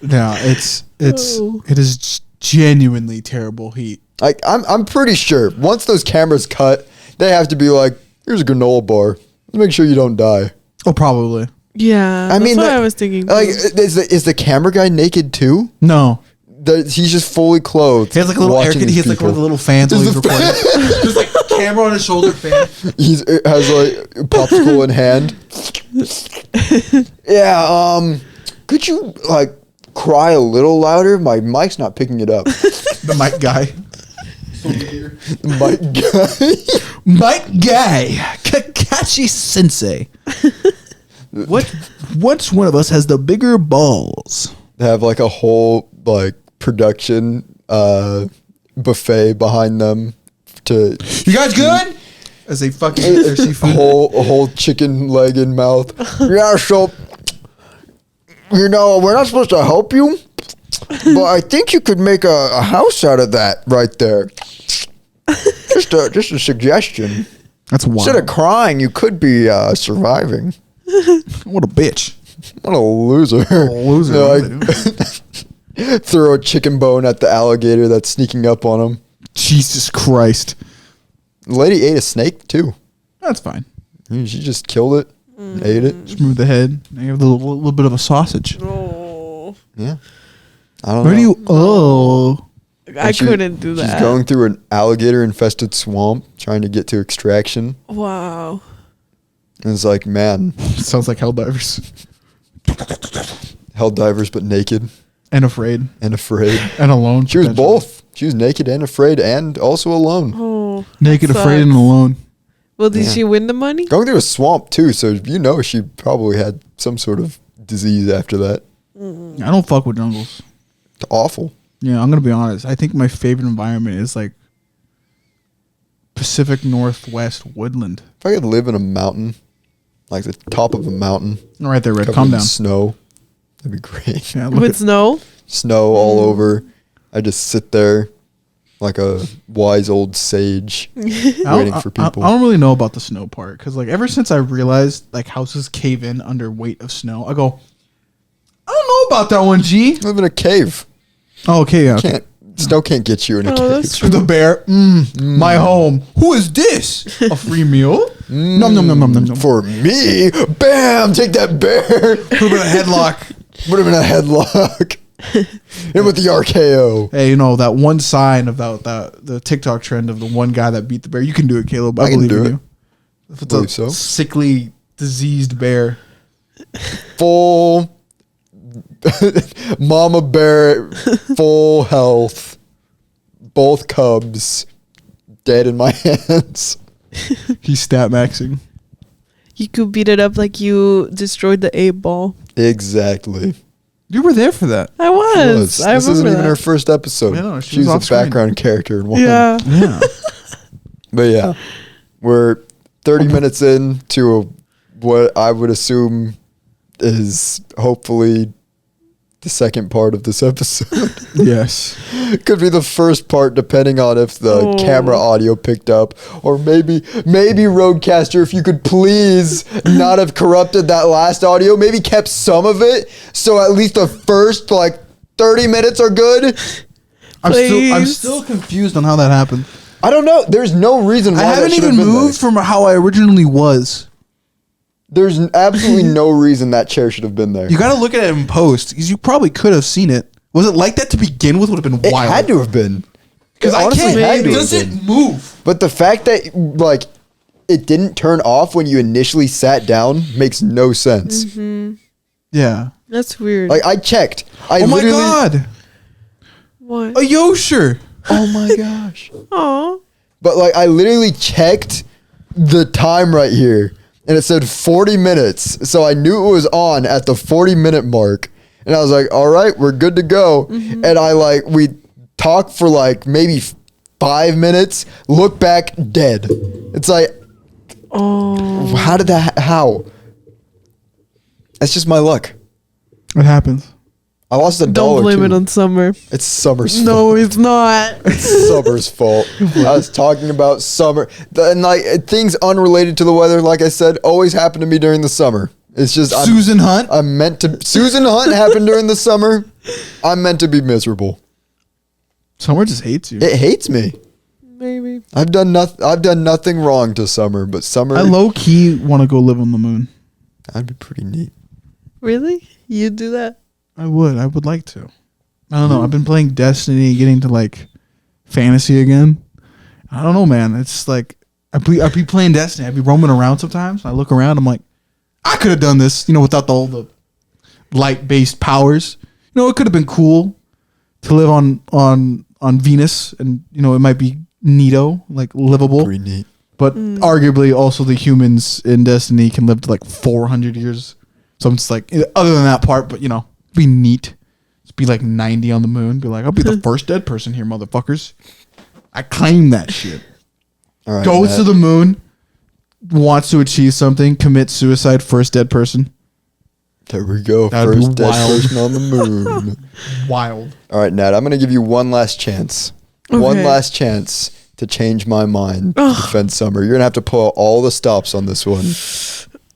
No, it is genuinely terrible heat. Like I'm pretty sure once those cameras cut, they have to be like, here's a granola bar. Let's make sure you don't die. Oh, probably. Yeah, I mean, that's what I was thinking. Like, is the camera guy naked too? No. He's just fully clothed. He has like a little watching he has like one of the little fans while he's recording. There's like a camera on his shoulder fan. He has like a popsicle in hand. Yeah, could you like cry a little louder? My mic's not picking it up. The mic guy. Mike guy. Mike guy. Kakashi Sensei. Which one of us has the bigger balls? They have like a whole like production buffet behind them to You guys good? As they fucking eat their a seafood. whole chicken leg in mouth. Yeah, so we're not supposed to help you, but I think you could make a house out of that right there. Just a suggestion. That's wild. Instead of crying, you could be surviving. What a bitch. What a loser. Loser. Like, throw a chicken bone at the alligator that's sneaking up on him. Jesus Christ. The lady ate a snake too. That's fine. She just killed it, and ate it. Just move the head. Now you have a little bit of a sausage. Oh, Yeah. I don't Where know. do you? Oh. I couldn't do that. She's going through an alligator-infested swamp trying to get to extraction. Wow. And it's like, man, Sounds like Helldivers. hell divers but naked And afraid. and afraid. And alone. She was potentially. both. She was naked and afraid and also alone. Oh. Naked, Sucks. afraid, and alone. Well, did Yeah. she win the money? Going through a swamp too, so she probably had some sort of disease after that. I don't fuck with jungles. It's awful. Yeah, I'm gonna be honest. I think my favorite environment is like Pacific Northwest woodland. If I could live in a mountain, like the top of a mountain, All right there, Red. covered Calm in down. snow, that'd be great. Yeah, look With at, snow? Snow all over. I just sit there like a wise old sage waiting for people. I don't really know about the snow part because like ever since I realized like houses cave in under weight of snow, I go, I don't know about that one, G. live in a cave. Oh, okay, yeah. Okay. Snow can't get you in a Oh, cave. that's true. The bear, my home. Who is this? A free meal? Nom nom nom nom nom nom. For me, bam! Take that bear. Put him in a headlock. Put him in a headlock. And with the RKO. Hey, you know that one sign about the TikTok trend of the one guy that beat the bear. You can do it, Caleb. I I can believe do in it. you. If it's Believe a so. sickly, diseased bear. Full mama bear, full health. Both cubs dead in my hands. He's stat maxing. You could beat it up like you destroyed the 8-ball. Exactly. You were there for that. I was. I This isn't remember even that. her first episode. Yeah, no, she She's was a off screen. background character in one. Yeah. Yeah. But yeah, we're 30 minutes into what I would assume is hopefully the second part of this episode. Yes. Could be the first part depending on if the Oh. camera audio picked up, or maybe Roadcaster, if you could please not have corrupted that last audio, maybe kept some of it so at least the first like 30 minutes are good. I'm Please. still confused on how that happened. I don't know. There's no reason why I that haven't should have even been moved there. from how I originally was. There's absolutely no reason that chair should have been there. You got to look at it in post because you probably could have seen it. Was it like that to begin with? Would have been It wild. had to have been. Because It I honestly can't. had It to have doesn't been. move. But the fact that like it didn't turn off when you initially sat down makes no sense. Yeah. That's weird. Like I checked. Oh my god. what? A Yosher. Oh my gosh. Aw. But like I literally checked the time right here and it said 40 minutes. So I knew it was on at the 40-minute mark. And I was like, all right, we're good to go. And we talked for like maybe 5 minutes, look back, dead. It's like, how did that, how? That's just my luck. It happens. I lost $1 Don't blame too. it on summer. It's summer's fault. No, it's not. It's summer's fault. I was talking about summer. And like things unrelated to the weather, like I said, always happen to me during the summer. It's just Susan Hunt. I'm meant to. Susan Hunt happened during the summer. I'm meant to be miserable. Summer just hates you. It hates me. Maybe. I've done nothing wrong to summer, but summer. I low key want to go live on the moon. That'd be pretty neat. Really? You do that? I would like to. I don't know. I've been playing Destiny, getting to like fantasy again. I don't know, man. It's like I'd be playing Destiny. I'd be roaming around sometimes. I look around. I'm like, I could have done this, without all the light-based powers. It could have been cool to live on Venus, and it might be neato, like livable. Pretty neat. But arguably, also the humans in Destiny can live to like 400 years. So I'm just like, other than that part, but be neat. Just be like 90 on the moon. Be like, I'll be the first dead person here, motherfuckers. I claim that shit. All right, Goes Matt. to the moon, wants to achieve something, commits suicide, first dead person. There we go. That'd be First dead wild. person on the moon. Wild. All right, Nat, I'm going to give you one last chance. One Okay. last chance to change my mind to defend summer. You're going to have to pull out all the stops on this one.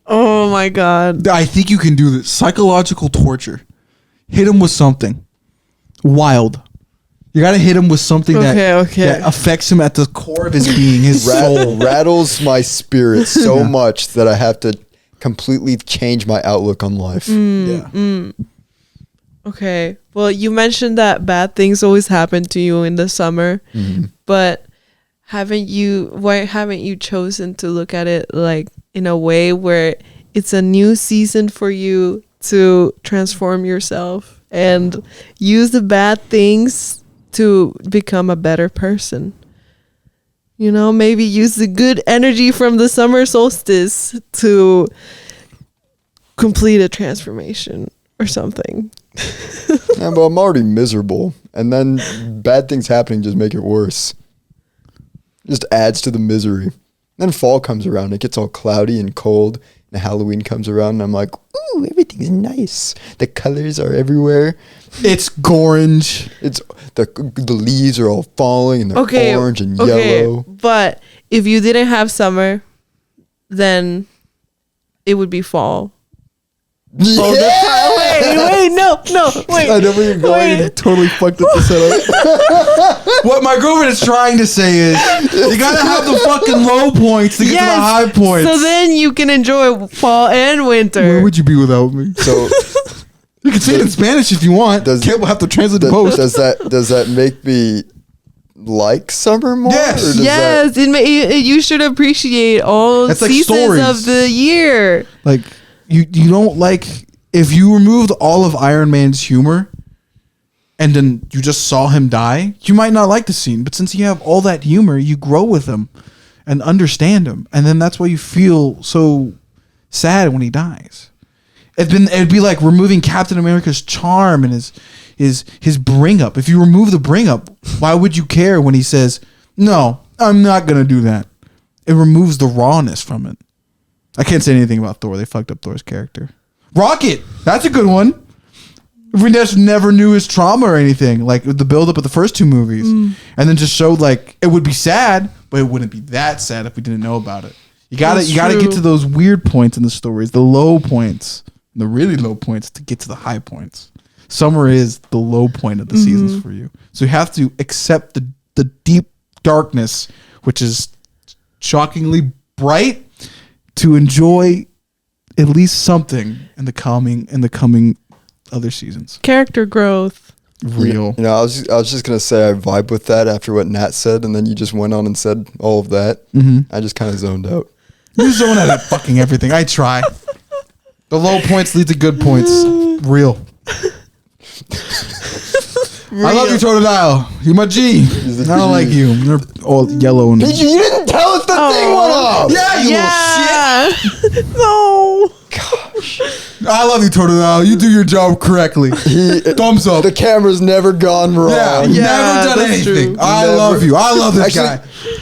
Oh my god. I think you can do this. Psychological torture. Hit him with something. Wild. You got to hit him with something that affects him at the core of his being, his soul. Rattles my spirit so much that I have to completely change my outlook on life. Okay. Well, you mentioned that bad things always happen to you in the summer, but why haven't you chosen to look at it like in a way where it's a new season for you to transform yourself and use the bad things to become a better person? Maybe use the good energy from the summer solstice to complete a transformation or something. Yeah, but I'm already miserable. And then bad things happening just make it worse. Just adds to the misery. Then fall comes around. It gets all cloudy and cold. And Halloween comes around and I'm like, ooh, everything's nice. The colors are everywhere. It's gorange. It's the leaves are all falling and they're orange and yellow. But if you didn't have summer, then it would be fall. All the time. Wait, no, wait. I know where you're going. You totally fucked up the setup. What my girlfriend is trying to say is, you gotta have the fucking low points to get to the high points. So then you can enjoy fall and winter. Where would you be without me? So You can say it in Spanish if you want. We'll have to translate the post. does that make me like summer more? Yes. Or does Yes, you should appreciate all That's like seasons stories. of the year. Like you don't like, if you removed all of Iron Man's humor and then you just saw him die, you might not like the scene. But since you have all that humor, you grow with him and understand him, and then that's why you feel so sad when he dies. It'd be like removing Captain America's charm and his bring up. If you remove the bring up, why would you care when he says, "No, I'm not gonna do that"? It removes the rawness from it. I can't say anything about Thor. They fucked up Thor's character. Rocket, that's a good one. We just never knew his trauma or anything, like the build up of the first two movies, and then just showed like it would be sad, but it wouldn't be that sad if we didn't know about it. You gotta get to those weird points in the stories, the low points, the really low points to get to the high points. Summer is the low point of the seasons for you, so you have to accept the deep darkness, which is shockingly bright, to enjoy at least something in the coming other seasons. Character growth. Real. You know, I was just gonna say I vibe with that after what Nat said, and then you just went on and said all of that. I just kind of zoned out. You zone out at fucking everything. I try. The low points lead to good points. Real. I love you, Totodile. You're my G. I don't like you. You're all yellow and. You didn't tell us the thing went off. Yeah, you little shit. No. I I love you, Totodile. You do your job correctly. Thumbs up. The camera's never gone wrong. Yeah, never done anything. I love you. I love this guy.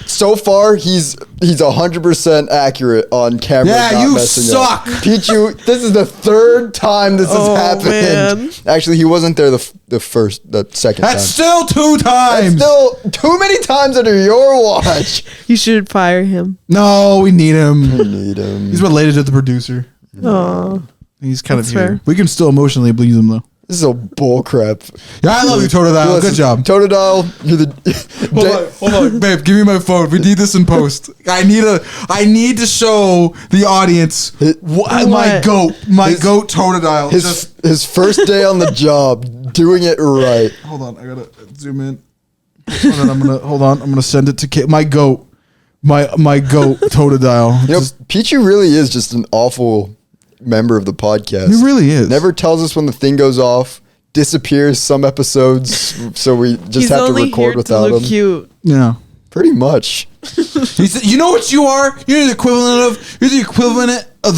So far, he's 100% accurate on camera. Yeah, you suck. Pichu, this is the third time this has happened. Man. Actually, he wasn't there the second time. That's still 2 times. That's still too many times under your watch. You should fire him. No, we need him. We need him. He's related to the producer. Oh, He's kind That's of here. fair. We can still emotionally abuse him though. This is a bull crap. Yeah, I love you, Totodile. Listen, Good job. Totodile, you're the. Hold on, babe. Give me my phone. We need this in post. I need to show the audience my goat Totodile. His first day on the job, doing it right. Hold on, I gotta zoom in. Hold on. I'm gonna send it to my goat, my goat Totodile. You know, Pichu really is just an awful member of the podcast. He really is. Never tells us when the thing goes off. Disappears some episodes, so we just have to record without him. Cute. Yeah. Pretty much. You know what you are? You're the equivalent of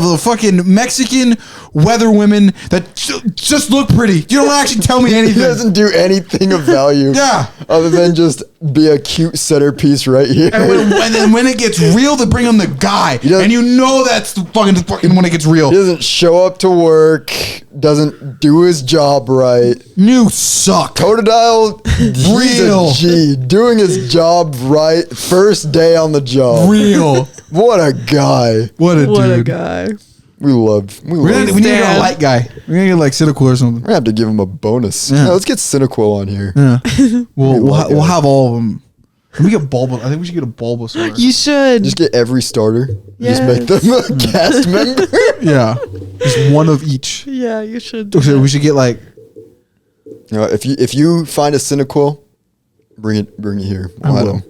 the fucking Mexican weather women that just look pretty. You don't actually tell me He anything. doesn't do anything of value. Yeah. Other than just be a cute centerpiece right here. And then when it gets real, they bring on the guy, and you know that's the fucking when it gets real. He doesn't show up to work. Doesn't do his job right. You suck. Totodile, he's Real. a G, doing his job right. First day on the job. Real. What a guy. What a What a dude. guy. We We need to get a light guy. We're gonna get like Cynical or something. We're gonna have to give him a bonus. Yeah. Yeah, let's get Cynical on here. Yeah. We'll light we'll guy. have all of them. Can we get Bulbasaur? I think we should get a Bulbasaur. You should. Just get every starter. Yes. Just make them a cast member. Yeah. Just one of each. Yeah, you should. do Okay, that. we should get like You know, if you find a Cynical, bring it here. I We'll add will. him.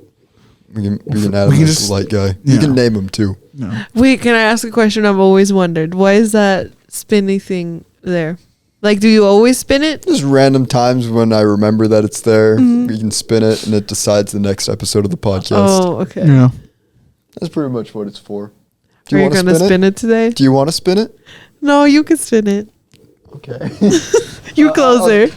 We can add We him can as just- a light guy. yeah. You can name him too. no. Wait, can I ask a question I've always wondered? Why is that spinny thing there? Like, do you always spin it? Just random times when I remember that it's there, Mm-hmm. we can spin it and it decides the next episode of the podcast. Oh, okay. Yeah. That's pretty much what it's for. Are you wanna gonna spin it today? Do you want to spin it? No, you can spin it. Okay. You closer.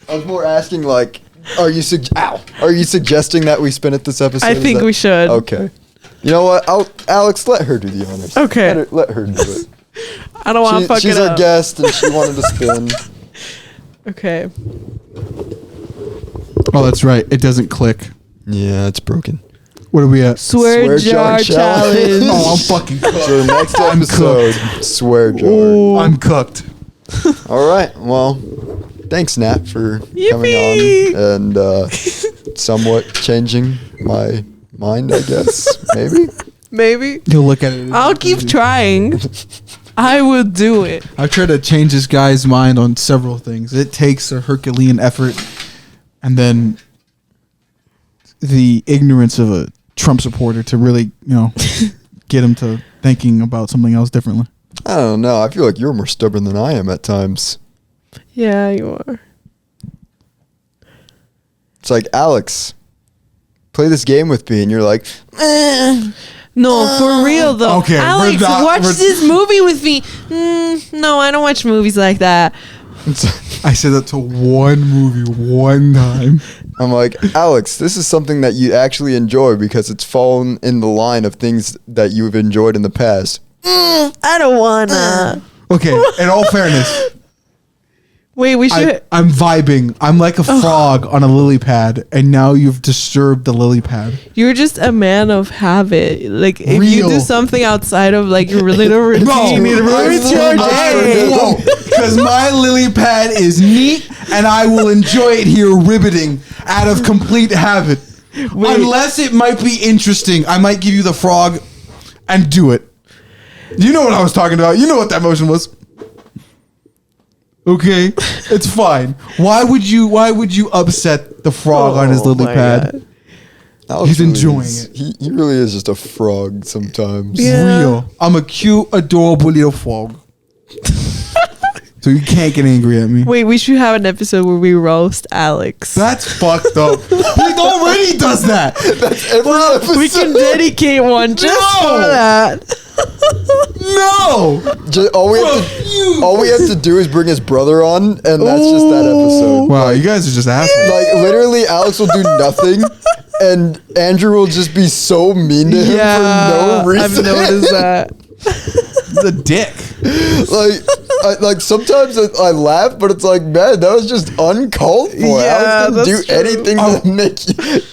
I was more asking like, are you suggesting that we spin it this episode? I Is think that- we should. Okay. You know what? Alex, let her do the honors. Okay. Let her do it. I don't want to fuck She's it our up. guest and she wanted to spin. Okay. Oh, that's right. It doesn't click. Yeah, it's broken. What are we at? Swear jar challenge. Oh, I'm fucking cooked. So the next episode, swear jar. Oh, I'm cooked. All right. Well, thanks, Nat, for coming Yippee! on and somewhat changing my mind, I guess. Maybe. Maybe. You'll look at it. I'll keep trying. I will do it. I've tried to change this guy's mind on several things. It takes a Herculean effort, and then the ignorance of a Trump supporter to really, get him to thinking about something else differently. I don't know. I feel like you're more stubborn than I am at times. Yeah, you are. It's like, Alex, play this game with me, and you're like, No, for real though. Okay, Alex, we're not- watch we're- this movie with me. No, I don't watch movies like that. I said that to one movie one time. I'm like, Alex, this is something that you actually enjoy because it's fallen in the line of things that you've enjoyed in the past. I don't wanna. Okay, in all fairness, Wait, we should. I'm vibing. I'm like a frog on a lily pad, and now you've disturbed the lily pad. You're just a man of habit. Like if you Real. do something outside of like your little routine, it ruins your day. Because my lily pad is neat, and I will enjoy it here ribbiting out of complete habit. Wait. Unless it might be interesting, I might give you the frog and do it. You know what I was talking about. You know what that motion was. Okay, it's fine. Why would you upset the frog on his Oh lily my pad? God. Alex He's really enjoying is- it. He really is just a frog sometimes. Yeah. Real. I'm a cute, adorable little frog. So you can't get angry at me. Wait, we should have an episode where we roast Alex. That's fucked up. He already does that. That's every episode. We can dedicate one just No! for that. No. All we have to do is bring his brother on, and that's just that episode. Wow, you guys are just assholes. Like literally, Alex will do nothing, and Andrew will just be so mean to him for no reason. I've noticed that. He's a dick. Like sometimes I laugh, but it's like, man, that was just uncalled for. Yeah, Alex didn't do anything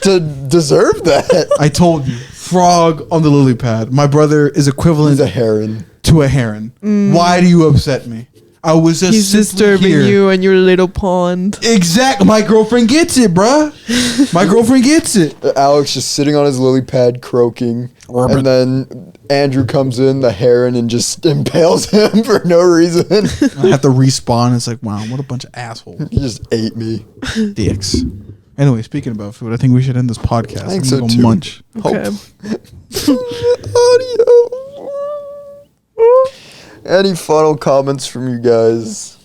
to deserve that. I told you, frog on the lily pad. My brother is equivalent He's a heron. to a heron. Why do you upset me? I was just He's simply disturbing here. you and your little pond. Exactly. My girlfriend gets it, bruh. My girlfriend gets it. Alex just sitting on his lily pad croaking, and then Andrew comes in, the heron, and just impales him for no reason. I have to respawn. It's like, wow, what a bunch of assholes. He just ate me. Dicks. Anyway, speaking about food, I think we should end this podcast. I think I'm so gonna too. Munch. Okay. Audio. Any final comments from you guys?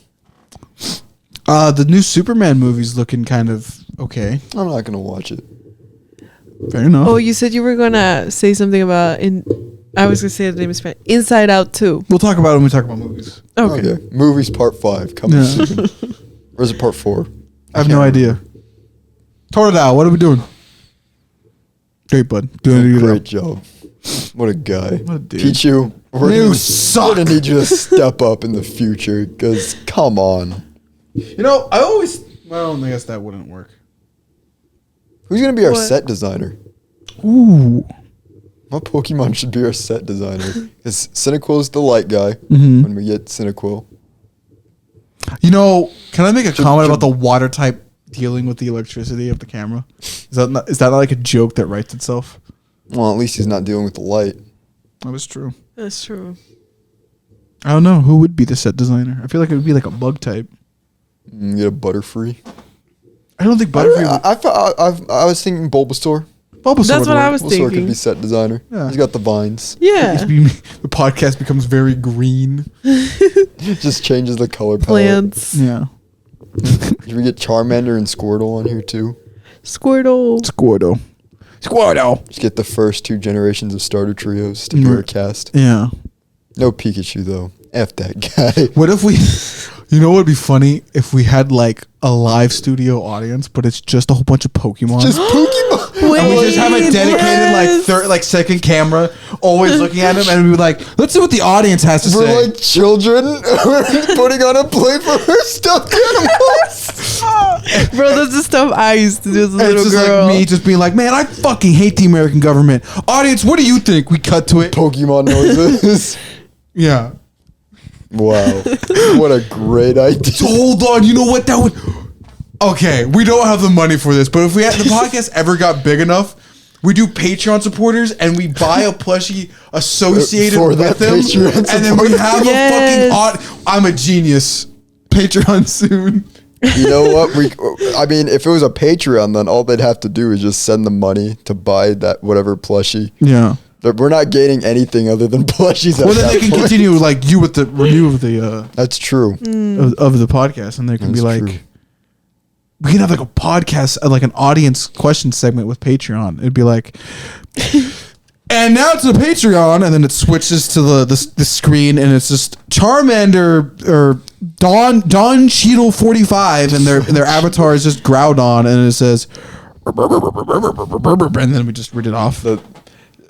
The new Superman movie's looking kind of okay. I'm not gonna watch it. Fair enough. Oh, you said you were gonna say something about I was gonna say the name is Spanish. Inside Out 2. We'll talk about it when we talk about movies. Okay. Movies part 5 coming Yeah. soon. Or is it part 4? I have no idea. Tornado, what are we doing? Great, bud. Doing it Great job. What a guy. What a dude. Pichu, we're You gonna, suck. we're gonna need you to step up in the future, because come on. You know, I guess that wouldn't work. Who's gonna be our What? set designer? Ooh. What Pokemon should be our set designer? Because Cyndaquil's the light guy Mhm. when we get Cyndaquil. You know, can I make a comment about the water type dealing with the electricity of the camera? Is that not like a joke that writes itself? Well, at least he's not dealing with the light. That was true. That's true. I don't know who would be the set designer. I feel like it would be like a bug type. Get a Butterfree. I don't think I Butterfree. was thinking Bulbasaur. Bulbasaur That's would what I work. was Bulbasaur could thinking. be set designer. Yeah. He's got the vines. Yeah. The podcast becomes very green. Just changes the color palette. Plants. Yeah. Should we get Charmander and Squirtle on here too? Squirtle. Squirtle. Just get the first 2 generations of starter trios to be our cast. Yeah. No Pikachu though. F that guy. What if we, you know what would be funny? If we had like a live studio audience, but it's just a whole bunch of Pokemon. Just Pokemon. And we just have a dedicated like second camera always looking at him, and we be like, let's see what the audience has to We're say. like children putting on a play for our stuffed animals. Bro, that's the stuff I used to do as a And it's little just girl. like me just being like, man, I fucking hate the American government. Audience, what do you think? We cut to it. Pokemon noises. Yeah. Wow. What a great idea. So hold on, you know what that would? Okay, we don't have the money for this, but if we had the podcast ever got big enough, we do Patreon supporters and we buy a plushie associated For with that them, Patreon and then we have Yes. a fucking I'm a genius. Patreon soon. You know what? I mean, if it was a Patreon, then all they'd have to do is just send the money to buy that whatever plushie. Yeah. We're not gaining anything other than plushies. Well, at then that they can point. continue like you with the review of the That's true. of the podcast, and they can be That's like, true. we can have like a podcast, like an audience question segment with Patreon. It'd be like, and now to the Patreon, and then it switches to the screen, and it's just Charmander or Don Cheadle 45, and their avatar is just Groudon, and it says, and then we just read it off.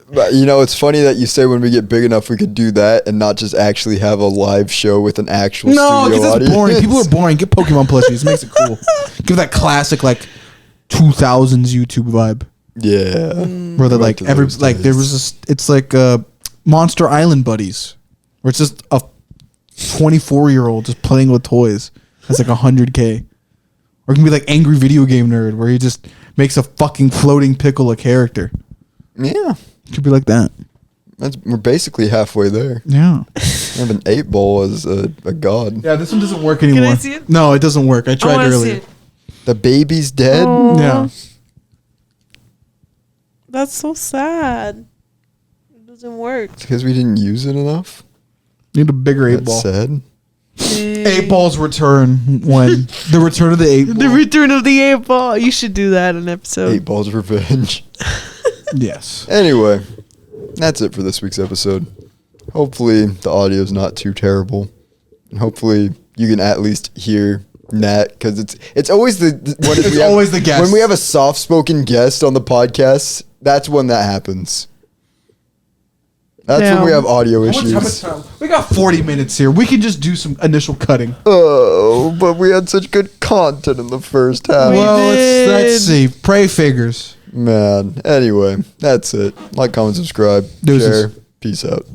But you know, it's funny that you say when we get big enough, we could do that and not just actually have a live show with an actual No, studio because that's audience. boring. People are boring. Get Pokemon plushies. It makes it cool. Give that classic like 2000s YouTube vibe. Yeah. Where they're Go back like to every those like there days. was this. It's like Monster Island buddies, where it's just a 24-year-old just playing with toys. That's like 100K. Or it can be like Angry Video Game Nerd, where he just makes a fucking floating pickle a character. Yeah. It could be like that. We're basically halfway there. Yeah. I have an 8-ball as a god. Yeah, this one doesn't work anymore. I see it? No, it doesn't work. I I tried wanna see earlier. it. The baby's dead. Oh. Yeah. That's so sad. It doesn't work. Because we didn't use it enough. Need a bigger 8 That's ball. sad. 8 Ball's return when the return of the 8 The ball. return of the 8-ball. You should do that in an episode. 8 balls revenge. Yes. Anyway, that's it for this week's episode. hopefully the audio is not too terrible. And hopefully you can at least hear Nat, because it's always always the guest. When we have a soft-spoken guest on the podcast, that's when that happens. That's when we have audio issues. How much time? We got 40 minutes here. We can just do some initial cutting. Oh, but we had such good content in the first half. Well, let's see. Pray figures. Man. Anyway, that's it. Like, comment, subscribe, Deuces. share. Peace out.